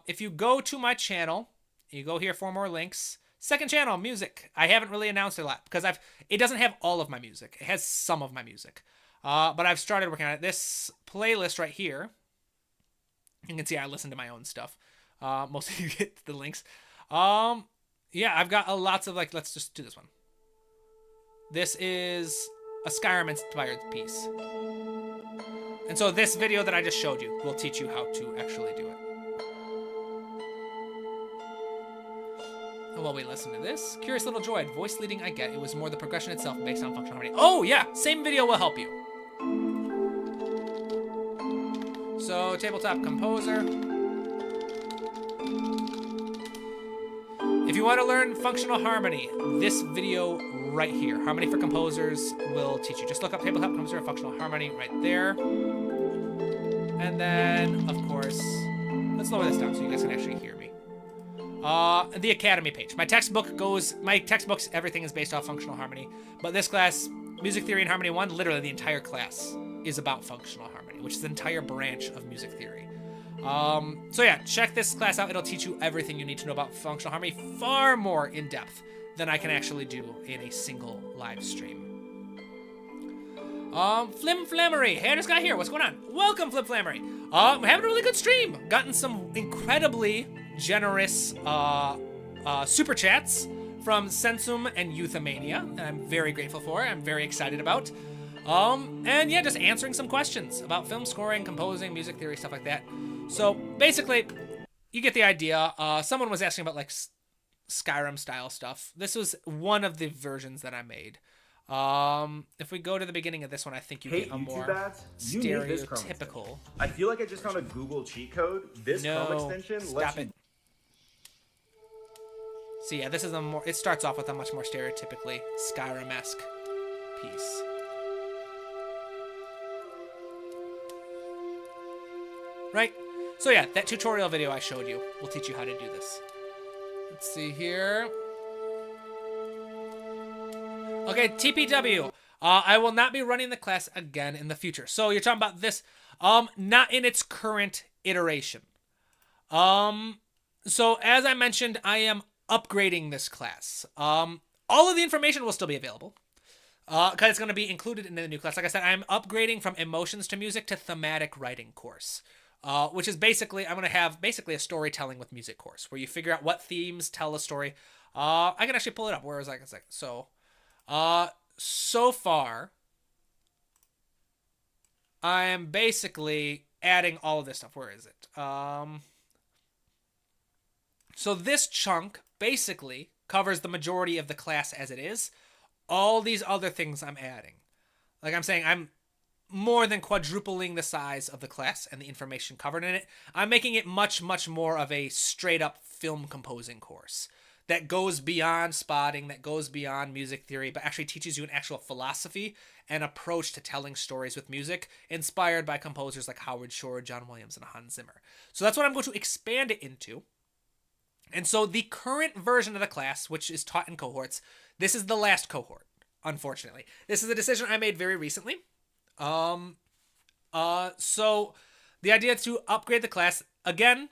A: If you go to my channel, you go here for more links. Second channel, music. I haven't really announced it a lot because it doesn't have all of my music. It has some of my music. But I've started working on it. This playlist right here, you can see I listen to my own stuff. Most of you get the links. Yeah, I've got lots of let's just do this one. This is a Skyrim inspired piece. And so this video that I just showed you will teach you how to actually do it. And while we listen to this, Curious Little Droid, voice leading I get. It was more the progression itself based on functional harmony. Oh yeah, same video will help you. So Tabletop Composer. If you want to learn functional harmony, this video right here, Harmony for Composers, will teach you. Just look up Tabletop Composer functional harmony right there. And then, of course, let's lower this down so you guys can actually hear me. The Academy page. My textbooks, everything is based off functional harmony. But this class, Music Theory and Harmony 1, literally the entire class is about functional harmony, which is the entire branch of music theory. So yeah, check this class out. It'll teach you everything you need to know about functional harmony, far more in depth than I can actually do in a single live stream. Flim Flammery. Hey, I just got here. What's going on? Welcome, Flim Flammery. I'm having a really good stream. Gotten some incredibly generous super chats from Sensum and Euthymania, and I'm very grateful for. I'm very excited about. And yeah, just answering some questions about film scoring, composing, music theory, stuff like that. So basically, you get the idea. Someone was asking about Skyrim style stuff. This was one of the versions that I made. If we go to the beginning of this one, I think you get a more stereotypical.
B: I feel like I just found a Google cheat code. This Chrome extension lets you.
A: So yeah, this is it starts off with a much more stereotypically Skyrim-esque piece. Right? So yeah, that tutorial video I showed you will teach you how to do this. Let's see here. Okay, TPW. I will not be running the class again in the future. So you're talking about this, not in its current iteration. So as I mentioned, I am upgrading this class. All of the information will still be available. Because it's going to be included in the new class. Like I said, I'm upgrading from emotions to music to thematic writing course. Which is basically, I'm going to have basically a storytelling with music course where you figure out what themes tell a story. I can actually pull it up. Where is it? So, so far, I am basically adding all of this stuff. Where is it? So this chunk basically covers the majority of the class as it is. All these other things I'm adding. Like I'm saying, I'm more than quadrupling the size of the class and the information covered in it. I'm making it much, much more of a straight-up film composing course that goes beyond spotting, that goes beyond music theory, but actually teaches you an actual philosophy and approach to telling stories with music inspired by composers like Howard Shore, John Williams, and Hans Zimmer. So that's what I'm going to expand it into. And so the current version of the class, which is taught in cohorts, this is the last cohort, unfortunately. This is a decision I made very recently. So the idea to upgrade the class, again,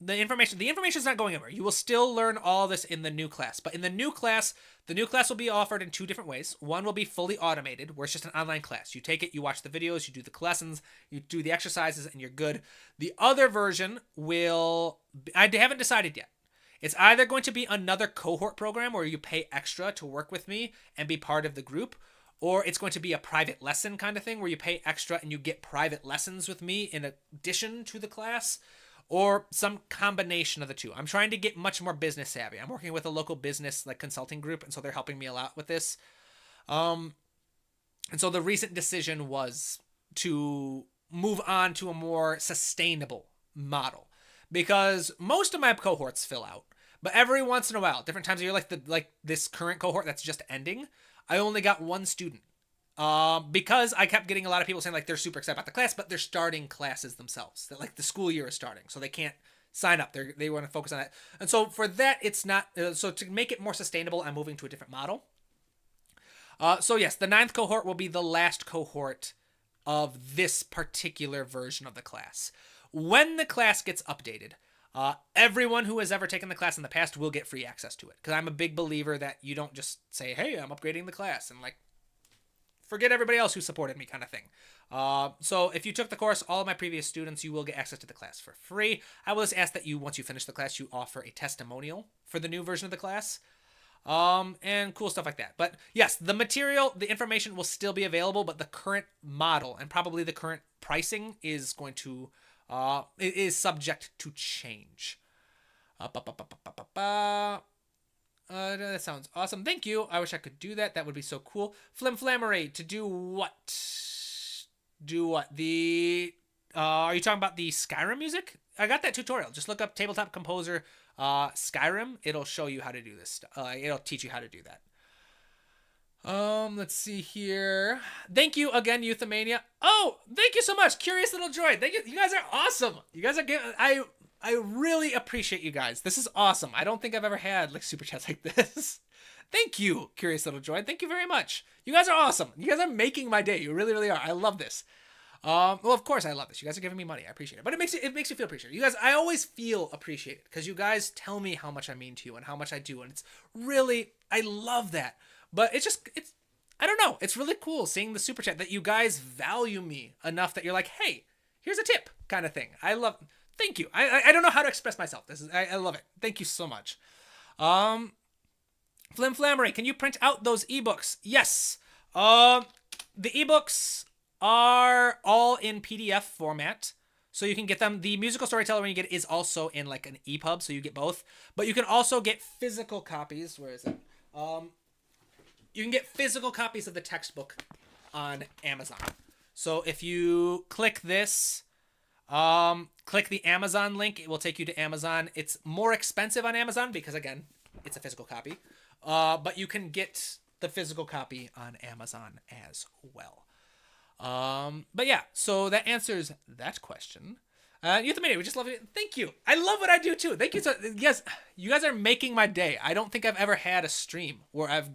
A: the information is not going anywhere. You will still learn all this in the new class. But in the new class will be offered in two different ways. One will be fully automated, where it's just an online class. You take it, you watch the videos, you do the lessons, you do the exercises, and you're good. The other version I haven't decided yet. It's either going to be another cohort program where you pay extra to work with me and be part of the group, or it's going to be a private lesson kind of thing where you pay extra and you get private lessons with me in addition to the class, or some combination of the two. I'm trying to get much more business savvy. I'm working with a local business like consulting group, and so they're helping me a lot with this. And so the recent decision was to move on to a more sustainable model, because most of my cohorts fill out, but every once in a while, different times of year, like this current cohort that's just ending, I only got one student. Because I kept getting a lot of people saying like they're super excited about the class, but they're starting classes themselves. That like the school year is starting, so they can't sign up. They want to focus on that, and so for that, it's not. So to make it more sustainable, I'm moving to a different model. So yes, the 9th cohort will be the last cohort of this particular version of the class. When the class gets updated, everyone who has ever taken the class in the past will get free access to it. Because I'm a big believer that you don't just say, hey, I'm upgrading the class, and like, forget everybody else who supported me kind of thing. So if you took the course, all of my previous students, you will get access to the class for free. I will just ask that you, once you finish the class, you offer a testimonial for the new version of the class. And cool stuff like that. But yes, the information will still be available, but the current model and probably the current pricing is going to, it is subject to change. That sounds awesome. Thank you. I wish I could do that. That would be so cool. Flimflammery, to do what? Do what? Are you talking about the Skyrim music? I got that tutorial. Just look up Tabletop Composer Skyrim. It'll show you how to do this. It'll teach you how to do that. Let's see here. Thank you again, Euthymania. Oh, thank you so much, Curious Little Droid. Thank you. You guys are awesome. You guys are good. I really appreciate you guys. This is awesome. I don't think I've ever had like super chats like this. Thank you, Curious Little Droid. Thank you very much. You guys are awesome. You guys are making my day. You really, really are. I love this. Well, of course I love this. You guys are giving me money. I appreciate it. But it makes you feel appreciated. You guys, I always feel appreciated because you guys tell me how much I mean to you and how much I do. And it's really, I love that. But it's I don't know. It's really cool seeing the super chat that you guys value me enough that you're like, hey, here's a tip kind of thing. Thank you. I don't know how to express myself. I love it. Thank you so much. Flimflammery, can you print out those ebooks? Yes. The ebooks are all in PDF format, so you can get them. The musical storyteller, when you get it, is also in like an EPUB, so you get both. But you can also get physical copies. Where is it? You can get physical copies of the textbook on Amazon. So if you click this, click the Amazon link, it will take you to Amazon. It's more expensive on Amazon because, again, it's a physical copy. But you can get the physical copy on Amazon as well. But yeah, so that answers that question. Euthymania, we just love it. Thank you. I love what I do too. Thank you. Yes, you guys are making my day. I don't think I've ever had a stream where I've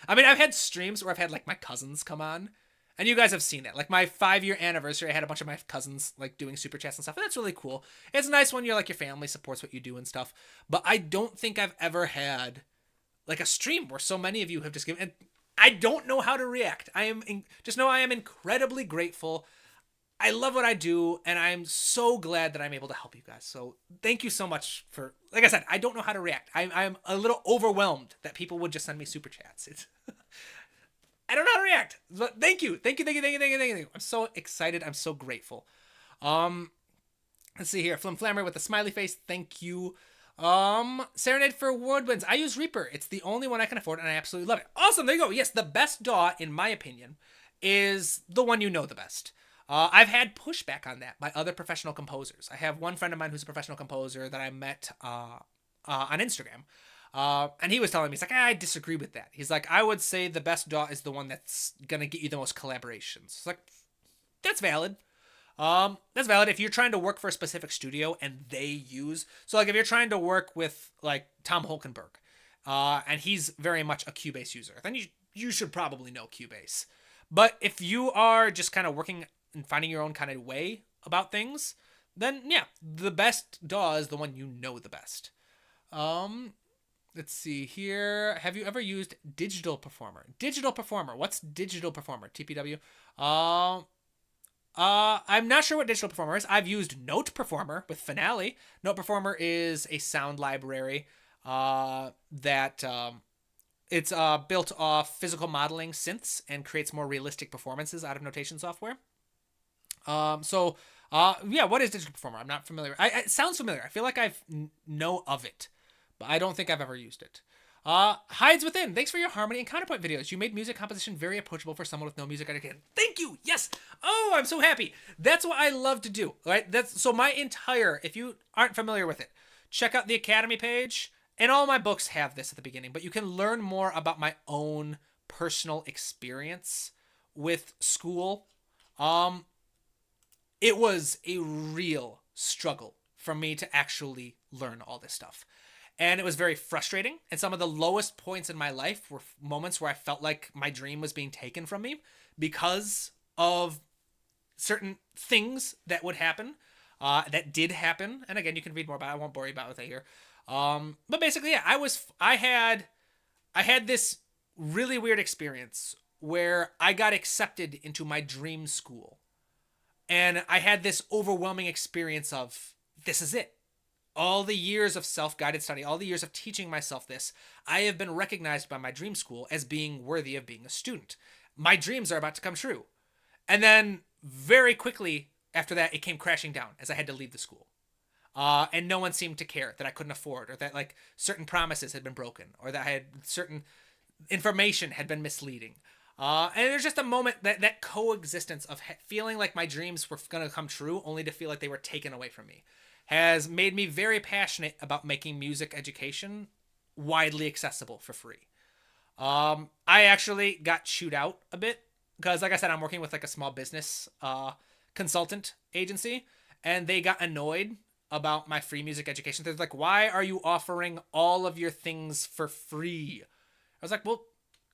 A: had streams where I've had like my cousins come on, and you guys have seen that. Like my 5-year anniversary, I had a bunch of my cousins like doing super chats and stuff, and that's really cool. It's nice when you're like your family supports what you do and stuff. But I don't think I've ever had like a stream where so many of you have just given. And I don't know how to react. Just know I am incredibly grateful. I love what I do, and I'm so glad that I'm able to help you guys. So thank you so much for, like I said, I don't know how to react. I'm a little overwhelmed that people would just send me super chats. I don't know how to react, but thank you. Thank you. I'm so excited. I'm so grateful. Let's see here. Flimflammer with the smiley face. Thank you. Serenade for Woodwinds. I use Reaper. It's the only one I can afford, and I absolutely love it. Awesome. There you go. Yes, the best DAW, in my opinion, is the one you know the best. I've had pushback on that by other professional composers. I have one friend of mine who's a professional composer that I met on Instagram. And he was telling me, he's like, I disagree with that. He's like, I would say the best DAW is the one that's going to get you the most collaborations. It's like, that's valid. That's valid if you're trying to work for a specific studio and they use... So, like, if you're trying to work with, like, Tom Holkenberg, and he's very much a Cubase user, then you should probably know Cubase. But if you are just kind of working and finding your own kind of way about things, then yeah, the best DAW is the one you know the best. Let's see here. Have you ever used Digital Performer? Digital Performer. What's Digital Performer? TPW. I'm not sure what Digital Performer is. I've used Note Performer with Finale. Note Performer is a sound library that it's built off physical modeling synths and creates more realistic performances out of notation software. Yeah, what is Digital Performer? I'm not familiar. It sounds familiar. I feel like I know of it, but I don't think I've ever used it. Hides Within. Thanks for your harmony and counterpoint videos. You made music composition very approachable for someone with no music education. Thank you. Yes. Oh, I'm so happy. That's what I love to do. Right. So my entire, if you aren't familiar with it, check out the Academy page. And all my books have this at the beginning, but you can learn more about my own personal experience with school. It was a real struggle for me to actually learn all this stuff. And it was very frustrating. And some of the lowest points in my life were moments where I felt like my dream was being taken from me because of certain things that would happen, that did happen. And again, you can read more about it. I won't bore you about it here. But basically, yeah, I had this really weird experience where I got accepted into my dream school. And I had this overwhelming experience of, this is it. All the years of self-guided study, all the years of teaching myself this, I have been recognized by my dream school as being worthy of being a student. My dreams are about to come true. And then very quickly after that, it came crashing down as I had to leave the school. And no one seemed to care that I couldn't afford, or that like certain promises had been broken, or that I had certain information had been misleading. And there's just a moment that coexistence of feeling like my dreams were going to come true only to feel like they were taken away from me has made me very passionate about making music education widely accessible for free. I actually got chewed out a bit because, like I said, I'm working with like a small business consultant agency, and they got annoyed about my free music education. They're like, why are you offering all of your things for free? I was like, well,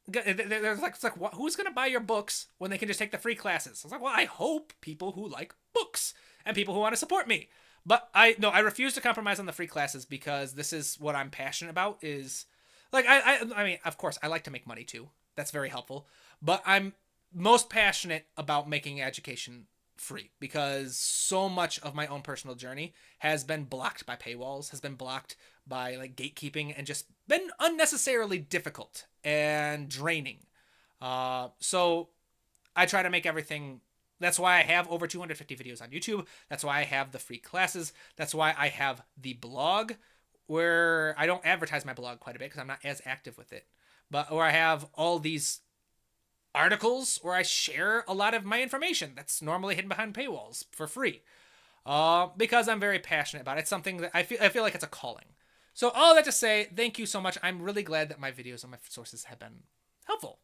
A: it's like, who's going to buy your books when they can just take the free classes? I was like, well, I hope people who like books and people who want to support me. But I refuse to compromise on the free classes because this is what I'm passionate about is like, I mean, of course I like to make money too. That's very helpful, but I'm most passionate about making education free because so much of my own personal journey has been blocked by paywalls, has been blocked by like gatekeeping, and just been unnecessarily difficult and draining. So I try to make everything. That's why I have over 250 videos on YouTube. That's why I have the free classes. That's why I have the blog, where I don't advertise my blog quite a bit because I'm not as active with it, but where I have all these articles where I share a lot of my information that's normally hidden behind paywalls for free, because I'm very passionate about it. It's something that I feel like it's a calling. So all that to say, thank you so much. I'm really glad that my videos and my sources have been helpful.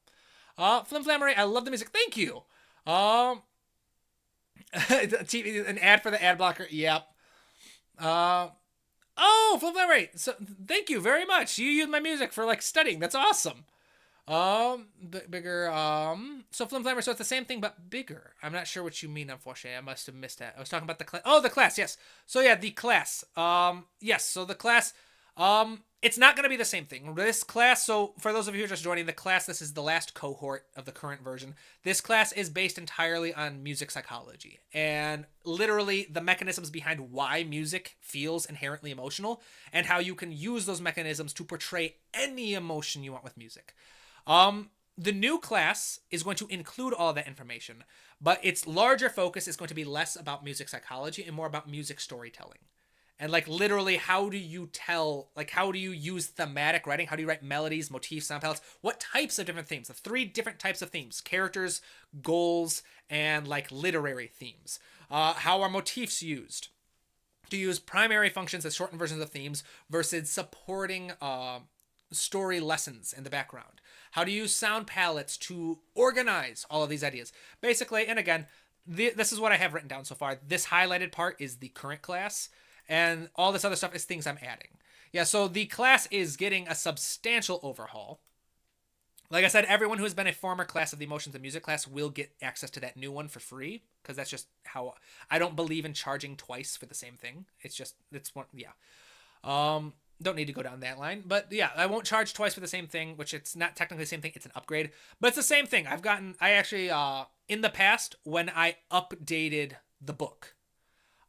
A: Flim Flammery, I love the music. Thank you. An ad for the ad blocker. Yep. Oh, Flim Flammery. So thank you very much. You use my music for like studying. That's awesome. Bigger. So Flim Flammer. So it's the same thing but bigger. I'm not sure what you mean. Unfortunately, I must have missed that. I was talking about the class. Oh, the class. Yes. So yeah, the class. Yes. So the class. It's not going to be the same thing. This class, so for those of you who are just joining the class, this is the last cohort of the current version. This class is based entirely on music psychology and literally the mechanisms behind why music feels inherently emotional and how you can use those mechanisms to portray any emotion you want with music. The new class is going to include all that information, but its larger focus is going to be less about music psychology and more about music storytelling. And like literally, how do you tell, like how do you use thematic writing? How do you write melodies, motifs, sound palettes? What types of different themes? The 3 different types of themes: characters, goals, and like literary themes. How are motifs used? To use primary functions as shortened versions of themes versus supporting story lessons in the background. How to use sound palettes to organize all of these ideas. Basically, and again, this is what I have written down so far. This highlighted part is the current class. And all this other stuff is things I'm adding. Yeah, so the class is getting a substantial overhaul. Like I said, everyone who has been a former class of the Emotions and Music class will get access to that new one for free, because that's just how I don't believe in charging twice for the same thing. It's one, yeah. Don't need to go down that line, but yeah, I won't charge twice for the same thing, which it's not technically the same thing. It's an upgrade, but it's the same thing. I actually, in the past, when I updated the book,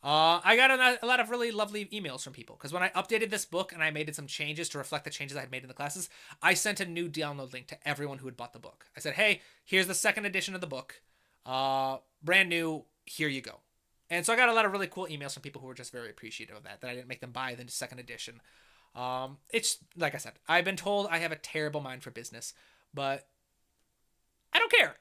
A: I got a lot of really lovely emails from people, because when I updated this book and I made some changes to reflect the changes I had made in the classes, I sent a new download link to everyone who had bought the book. I said, hey, here's the second edition of the book. Brand new, here you go. And so I got a lot of really cool emails from people who were just very appreciative of that I didn't make them buy the second edition. It's, like I said, I've been told I have a terrible mind for business, but I don't care.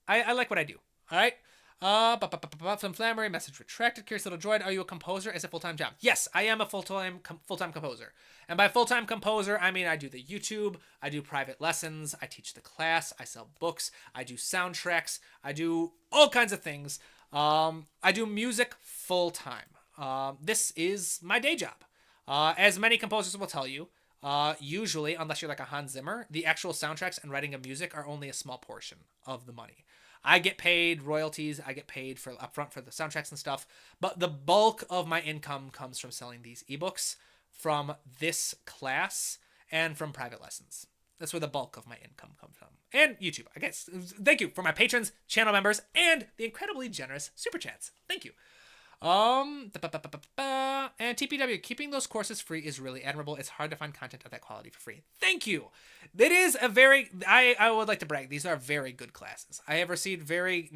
A: I like what I do. All right. From Flammery, message retracted. Curious Little Droid, are you a composer as a full-time job? Yes, I am a full-time composer. And by full-time composer, I mean I do the YouTube, I do private lessons, I teach the class, I sell books, I do soundtracks, I do all kinds of things. I do music full-time. This is my day job. As many composers will tell you, usually, unless you're like a Hans Zimmer, the actual soundtracks and writing of music are only a small portion of the money. I get paid royalties, I get paid for upfront for the soundtracks and stuff, but the bulk of my income comes from selling these ebooks, from this class, and from private lessons. That's where the bulk of my income comes from. And YouTube, I guess. Thank you for my patrons, channel members, and the incredibly generous super chats. Thank you. And TPW, keeping those courses free is really admirable. It's hard to find content of that quality for free. Thank you. It is a very, I would like to brag. These are very good classes. I have received very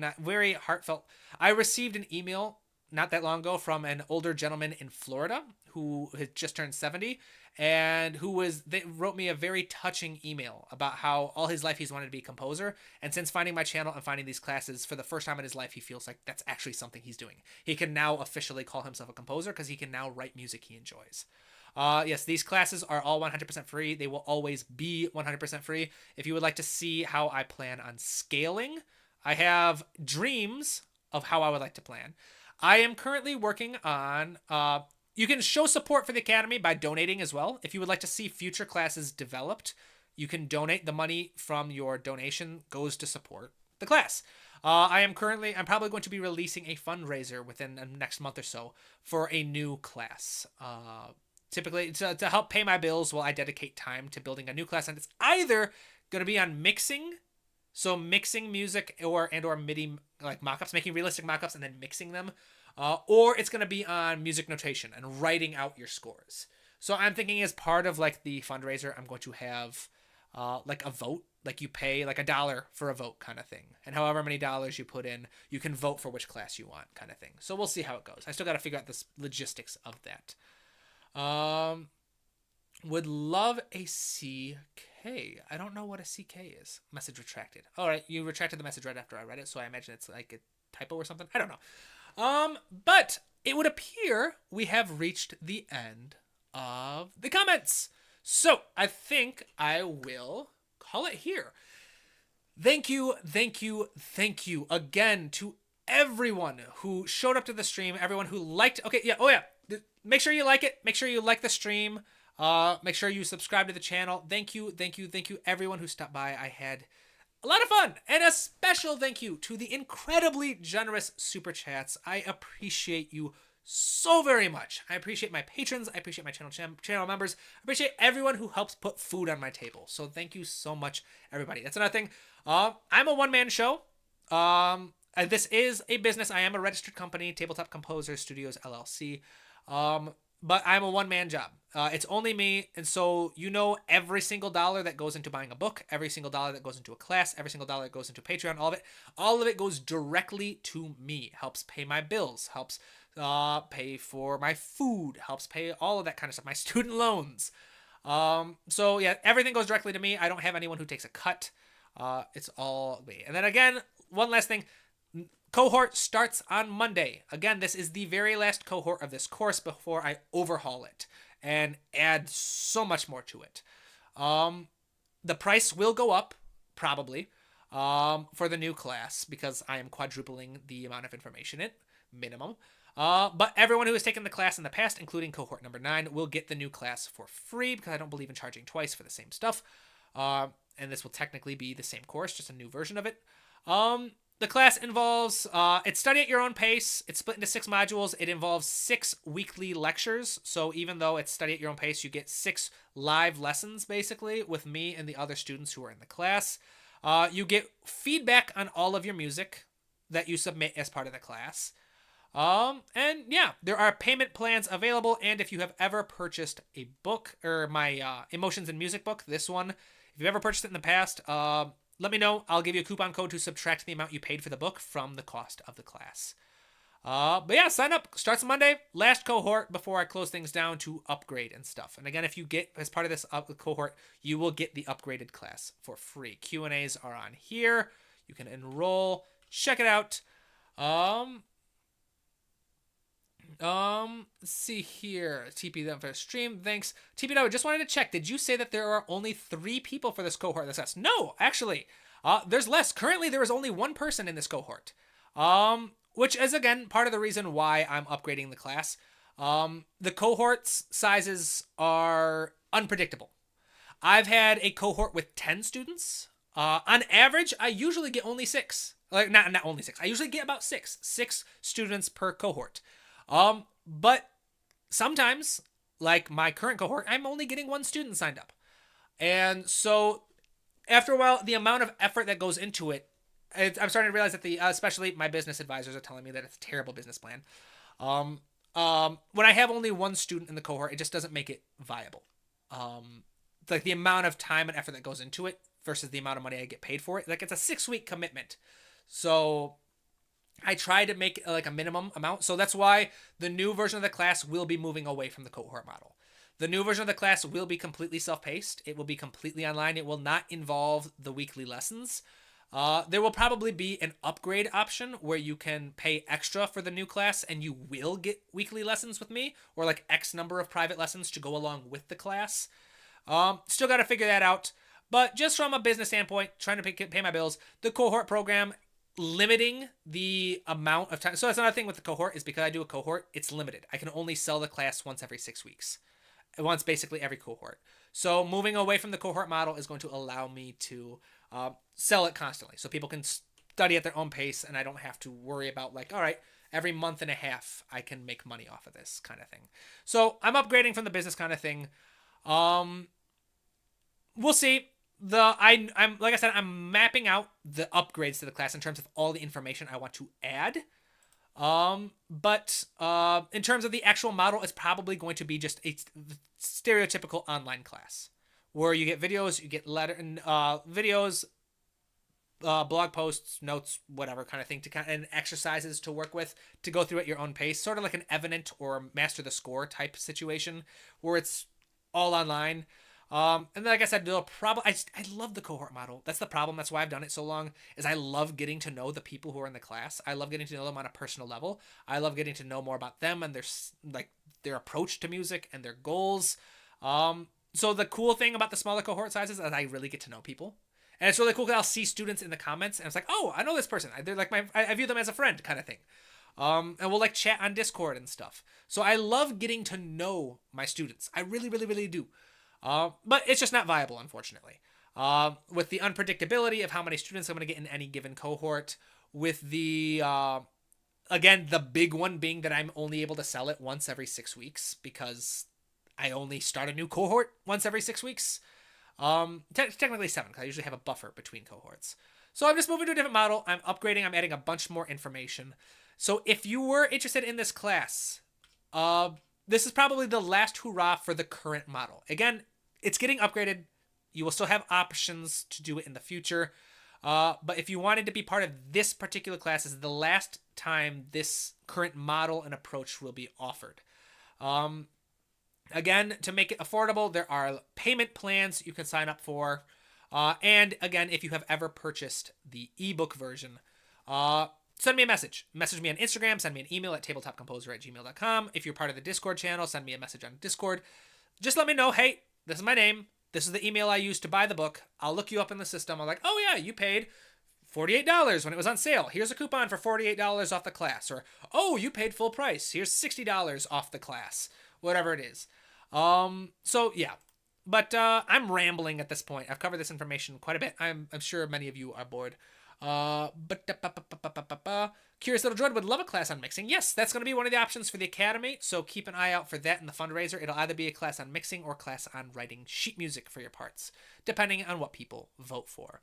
A: heartfelt. I received an email not that long ago from an older gentleman in Florida who had just turned 70, and they wrote me a very touching email about how all his life he's wanted to be a composer, and since finding my channel and finding these classes for the first time in his life, he feels like that's actually something he's doing. He can now officially call himself a composer because he can now write music he enjoys. Yes, these classes are all 100% free. They will always be 100% free. If you would like to see how I plan on scaling, I have dreams of how I would like to plan. I am currently working on, you can show support for the Academy by donating as well. If you would like to see future classes developed, you can donate. The money from your donation goes to support the class. I'm probably going to be releasing a fundraiser within the next month or so for a new class. Typically to help pay my bills while I dedicate time to building a new class. And it's either going to be on mixing, so mixing music or MIDI, like mockups, making realistic mockups and then mixing them. Or it's going to be on music notation and writing out your scores. So I'm thinking as part of like the fundraiser, I'm going to have like a vote, like you pay like $1 for a vote kind of thing. And however many dollars you put in, you can vote for which class you want kind of thing. So we'll see how it goes. I still got to figure out the logistics of that. Would love a CK. I don't know what a CK is. Message retracted. All right, you retracted the message right after I read it, so I imagine it's like a typo or something. I don't know. But it would appear we have reached the end of the comments. So I think I will call it here. Thank you again to everyone who showed up to the stream, everyone who liked. Okay, yeah, oh yeah. Make sure you like it. Make sure you like the stream. Make sure you subscribe to the channel. Thank you, everyone who stopped by. I had a lot of fun. And a special thank you to the incredibly generous super chats. I appreciate you so very much. I appreciate my patrons. I appreciate my channel members. I appreciate everyone who helps put food on my table. So thank you so much, everybody. That's another thing. I'm a one-man show. This is a business. I am a registered company, Tabletop Composer Studios, LLC. But I'm a one-man job. It's only me, and so every single dollar that goes into buying a book, every single dollar that goes into a class, every single dollar that goes into Patreon, all of it goes directly to me. Helps pay my bills, helps pay for my food, helps pay all of that kind of stuff, my student loans. So yeah, everything goes directly to me. I don't have anyone who takes a cut. It's all me. And then again, one last thing. Cohort starts on Monday. Again, this is the very last cohort of this course before I overhaul it and add so much more to it. The price will go up, probably, for the new class because I am quadrupling the amount of information in it, minimum. But everyone who has taken the class in the past, including cohort number 9, will get the new class for free because I don't believe in charging twice for the same stuff. and this will technically be the same course, just a new version of it. The class involves, it's study at your own pace. It's split into 6 modules. It involves 6 weekly lectures. So even though it's study at your own pace, you get 6 live lessons, basically, with me and the other students who are in the class. You get feedback on all of your music that you submit as part of the class. And yeah, there are payment plans available. And if you have ever purchased a book, or my Emotions in Music book, this one, if you've ever purchased it in the past, let me know. I'll give you a coupon code to subtract the amount you paid for the book from the cost of the class. But yeah, sign up. Starts Monday. Last cohort before I close things down to upgrade and stuff. And again, if you get, as part of this cohort, you will get the upgraded class for free. Q&As are on here. You can enroll. Check it out. Let's see here. TP them for the stream. Thanks. TP, I just wanted to check. Did you say that there are only 3 people for this cohort? That's no, actually. There's less. Currently, there is only 1 person in this cohort. Which is, again, part of the reason why I'm upgrading the class. The cohorts sizes are unpredictable. I've had a cohort with 10 students. On average, I usually get only 6. Like, not only 6. I usually get about 6. 6 students per cohort. But sometimes, like my current cohort, I'm only getting 1 student signed up. And so after a while, the amount of effort that goes into it, I'm starting to realize that especially my business advisors are telling me that it's a terrible business plan. When I have only 1 student in the cohort, it just doesn't make it viable. Like the amount of time and effort that goes into it versus the amount of money I get paid for it. Like it's a 6-week commitment. So I try to make like a minimum amount. So that's why the new version of the class will be moving away from the cohort model. The new version of the class will be completely self-paced. It will be completely online. It will not involve the weekly lessons. There will probably be an upgrade option where you can pay extra for the new class and you will get weekly lessons with me, or like X number of private lessons to go along with the class. Still got to figure that out. But just from a business standpoint, trying to pay my bills, the cohort program, limiting the amount of time. So that's another thing with the cohort, is because I do a cohort, it's limited. I can only sell the class once every 6 weeks. Once basically every cohort. So moving away from the cohort model is going to allow me to sell it constantly. So people can study at their own pace and I don't have to worry about like, all right, every month and a half I can make money off of this kind of thing. So I'm upgrading from the business kind of thing. We'll see. I'm like I said, I'm mapping out the upgrades to the class in terms of all the information I want to add. But in terms of the actual model, it's probably going to be just a stereotypical online class where you get videos, you get videos, blog posts, notes, whatever kind of thing and exercises to work with to go through at your own pace, sort of like an Evident or Master the Score type situation where it's all online. And then, like I said, I love the cohort model. That's the problem. That's why I've done it so long, is I love getting to know the people who are in the class. I love getting to know them on a personal level. I love getting to know more about them and their approach to music and their goals. So the cool thing about the smaller cohort sizes is I really get to know people. And it's really cool because I'll see students in the comments and it's like, oh, I know this person. They're like I view them as a friend kind of thing. And we'll like chat on Discord and stuff. So I love getting to know my students. I really, really, really do. But it's just not viable, unfortunately. With the unpredictability of how many students I'm going to get in any given cohort, with the, again, the big one being that I'm only able to sell it once every 6 weeks because I only start a new cohort once every 6 weeks. Technically 7, because I usually have a buffer between cohorts. So I'm just moving to a different model. I'm upgrading. I'm adding a bunch more information. So if you were interested in this class, this is probably the last hurrah for the current model. Again, it's getting upgraded. You will still have options to do it in the future. But if you wanted to be part of this particular class, this is the last time this current model and approach will be offered. Again, to make it affordable, there are payment plans you can sign up for. And again, if you have ever purchased the ebook version, send me a message. Message me on Instagram. Send me an email at tabletopcomposer@gmail.com. If you're part of the Discord channel, send me a message on Discord. Just let me know, hey, this is my name. This is the email I used to buy the book. I'll look you up in the system. I'm like, oh yeah, you paid $48 when it was on sale. Here's a coupon for $48 off the class. Or, oh, you paid full price. Here's $60 off the class. Whatever it is. So yeah, But I'm rambling at this point. I've covered this information quite a bit. I'm sure many of you are bored. Curious Little Droid would love a class on mixing. Yes, that's going to be one of the options for the Academy, so keep an eye out for that in the fundraiser. It'll either be a class on mixing or a class on writing sheet music for your parts, depending on what people vote for.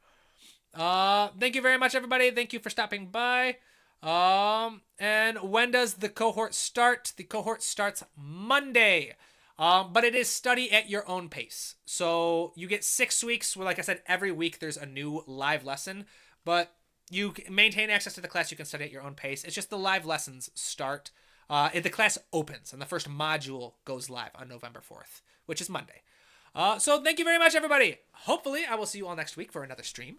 A: Thank you very much, everybody. Thank you for stopping by. And when does the cohort start? The cohort starts Monday. But it is study at your own pace. So you get 6 weeks where, like I said, every week there's a new live lesson, but you maintain access to the class. You can study at your own pace. It's just the live lessons start. The class opens and the first module goes live on November 4th, which is Monday. So thank you very much, everybody. Hopefully I will see you all next week for another stream.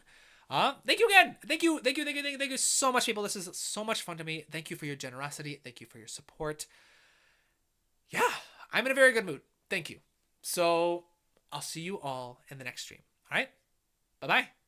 A: Thank you again. Thank you so much, people. This is so much fun to me. Thank you for your generosity. Thank you for your support. Yeah, I'm in a very good mood. Thank you. So I'll see you all in the next stream. All right? Bye-bye.